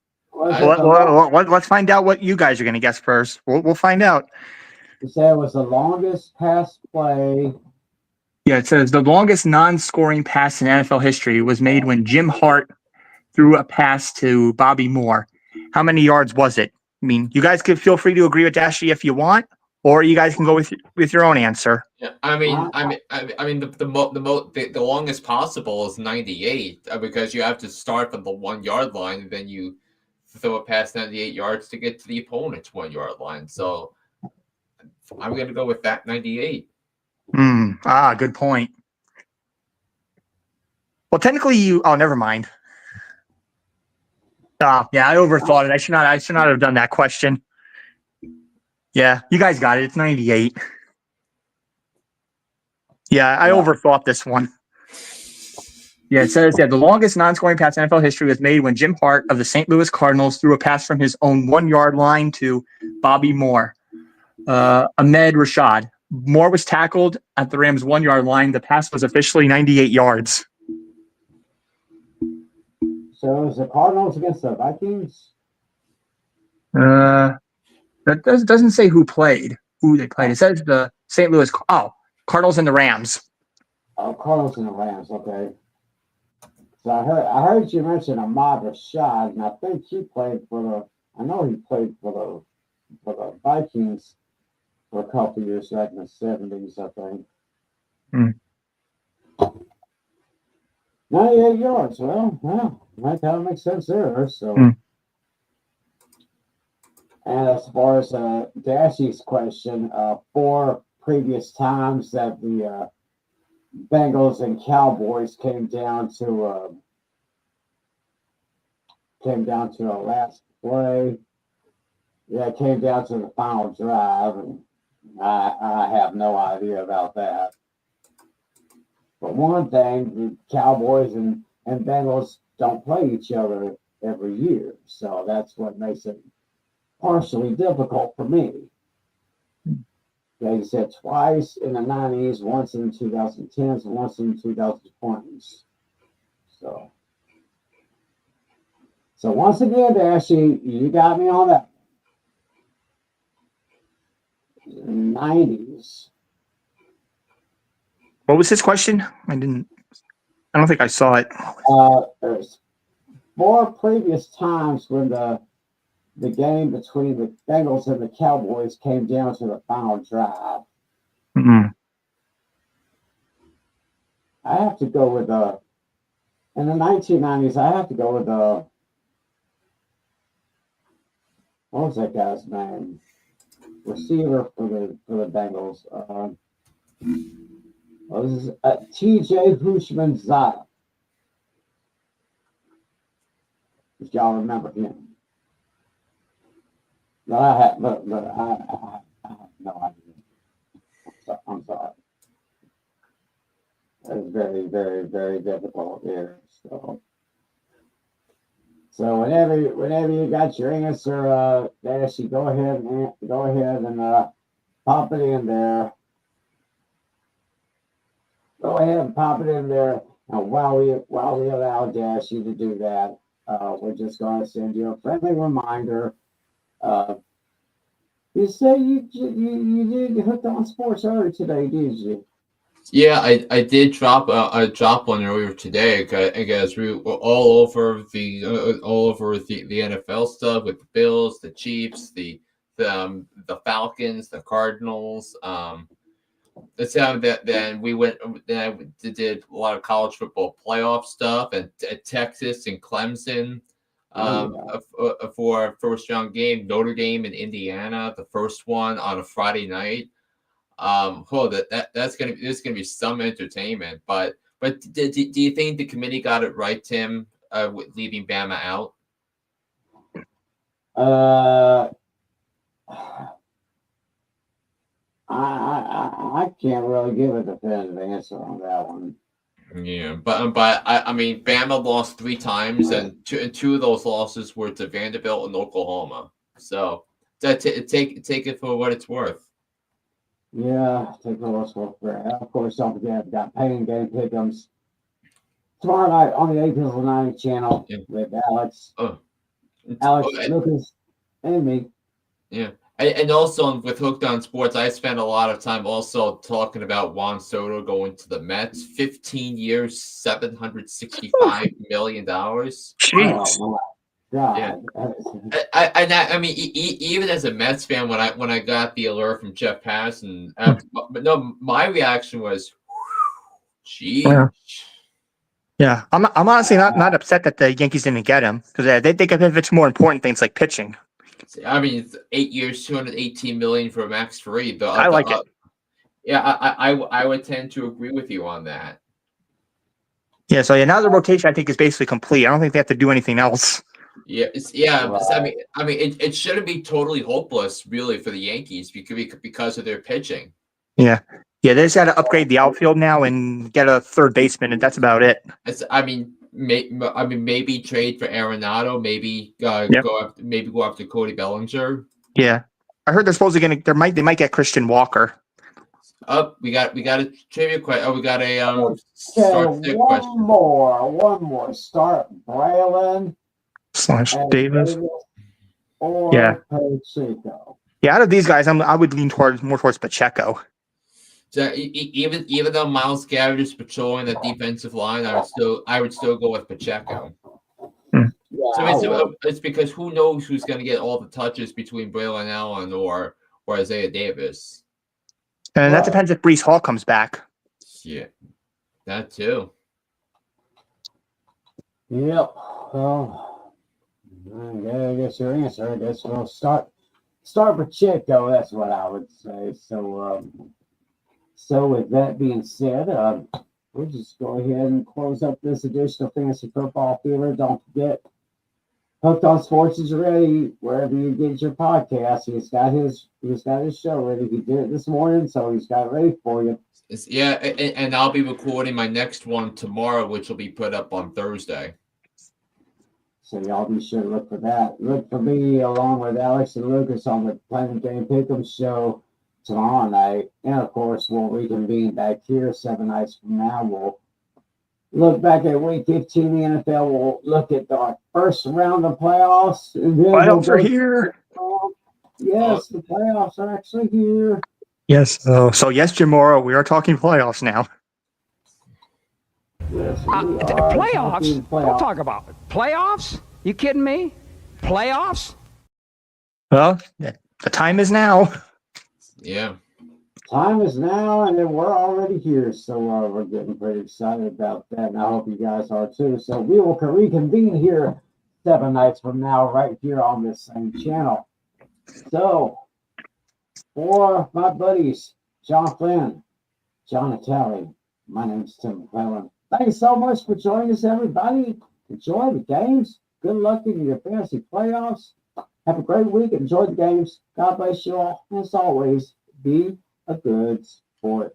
let's find out what you guys are going to guess first. We'll find out. He said it was the longest pass play. Yeah, it says the longest non-scoring pass in NFL history was made when Jim Hart threw a pass to Bobby Moore. How many yards was it? I mean, you guys could feel free to agree with Ashley if you want, or you guys can go with your own answer. Yeah, I mean, the longest possible is 98 because you have to start from the 1 yard line and then you throw it past 98 yards to get to the opponent's 1 yard line. So I'm going to go with that 98. Good point. Well, technically, you. Oh, never mind. Yeah, I overthought it. I should not have done that question. Yeah, you guys got it. It's 98. Yeah, I overthought this one. Yeah, it says, the longest non-scoring pass in NFL history was made when Jim Hart of the St. Louis Cardinals threw a pass from his own 1-yard line to Bobby Moore. Ahmed Rashad. Moore was tackled at the Rams' 1-yard line. The pass was officially 98 yards. So it was the Cardinals against the Vikings? That doesn't say who they played. It says the St. Louis. Cardinals and the Rams. Oh, Cardinals and the Rams. Okay. So I heard you mention Ahmad Rashad, and I think he played for I know he played for the Vikings for a couple of years back in the 70s, I think. 98 yards. Well, that kind of makes sense there. So, and as far as Dashy's question, 4 previous times that the Bengals and Cowboys came down to a last play. Yeah, it came down to the final drive, and I have no idea about that. But one thing, the Cowboys and Bengals don't play each other every year, so that's what makes it partially difficult for me. Like I said, twice in the 90s, once in the 2010s, and once in the 2020s. So once again, Dashy, you got me on that. 90s. What was his question? I don't think I saw it. There's 4 previous times when the game between the Bengals and the Cowboys came down to the final drive. I have to go with in the 1990s. I have to go with what was that guy's name? Receiver for the Bengals. This is T.J. Hushmanzada. If y'all remember him. But I have no idea. I'm sorry. It's very, very, very difficult here. So whenever you got your answer, Dashy, go ahead and pop it in there. Go ahead and pop it in there. And while we allow Dashy to do that, we're just going to send you a friendly reminder. You say you did Hooked on Sports earlier today, did you? Yeah, I did drop one earlier today. I guess we were all over the NFL stuff with the Bills, the Chiefs, the Falcons, the Cardinals. That's how then we went. Then I did a lot of college football playoff stuff and Texas and Clemson. For a first round game, Notre Dame and Indiana, the first one on a Friday night. This is gonna be some entertainment. But do you think the committee got it right, Tim, with leaving Bama out? I can't really give a definitive answer on that one. Yeah, but I mean, Bama lost 3 times, and two of those losses were to Vanderbilt and Oklahoma. So take it for what it's worth. Yeah, take it for what it's worth. Of course, don't forget, we got Pain Game Pick'ems tomorrow night on the 8 Pills 90 channel with Alex, Lucas, and me. Yeah. And also with Hooked on Sports, I spent a lot of time also talking about Juan Soto going to the Mets. 15 years, $765 million. Jeez. Oh, God. Yeah. I mean, even as a Mets fan, when I got the alert from Jeff Passan, but no, my reaction was, geez. Yeah, I'm honestly not upset that the Yankees didn't get him because they think if it's more important things like pitching. I mean, it's 8 years, $218 million for max free. I like it. Yeah, I would tend to agree with you on that. Yeah, so now the rotation I think is basically complete. I don't think they have to do anything else. Yeah, I mean, it shouldn't be totally hopeless, really, for the Yankees because of their pitching. Yeah, they just got to upgrade the outfield now and get a third baseman, and that's about it. I mean, maybe trade for Arenado, maybe go after Cody Bellinger. Yeah, I heard they're supposed to they might get Christian Walker. Oh, we got a trivia question. Oh, we got a Okay, one more. Start Braylon / Davis. or Pacheco. Yeah, out of these guys, I would lean more towards Pacheco. So even though Myles Garrett is patrolling the defensive line, I would still go with Pacheco. Yeah, So it's because who knows who's going to get all the touches between Braylon Allen or Isaiah Davis. And that depends if Breece Hall comes back. Yeah, that too. Yep. Well, I guess your answer. I guess we'll start Pacheco. That's what I would say. So with that being said, we'll just go ahead and close up this edition of Fantasy Football Fever. Don't forget, Hooked on Sports is ready wherever you get your podcast. He's got his show ready. He did it this morning, so he's got it ready for you. And I'll be recording my next one tomorrow, which will be put up on Thursday. So y'all be sure to look for that. Look for me along with Alex and Lucas on the Planet Game Pick'em show tomorrow night. And of course, we'll reconvene back here 7 nights from now. We'll look back at week 15 in the NFL. We'll look at the first round of playoffs. And then Playoffs are here. Yes, the playoffs are actually here. Yes. So yes, Jim Morrow, we are talking playoffs now. Yes, playoffs? Don't talk about it. Playoffs? You kidding me? Playoffs? Well, the time is now. Yeah. Time is now, and then we're already here. So we're getting pretty excited about that, and I hope you guys are too. So we will reconvene here 7 nights from now, right here on this same channel. So for my buddies, John Flynn, John Natale, my name's Tim McClelland. Thanks so much for joining us, everybody. Enjoy the games. Good luck in your fantasy playoffs. Have a great week. Enjoy the games. God bless you all. As always, be a good sport.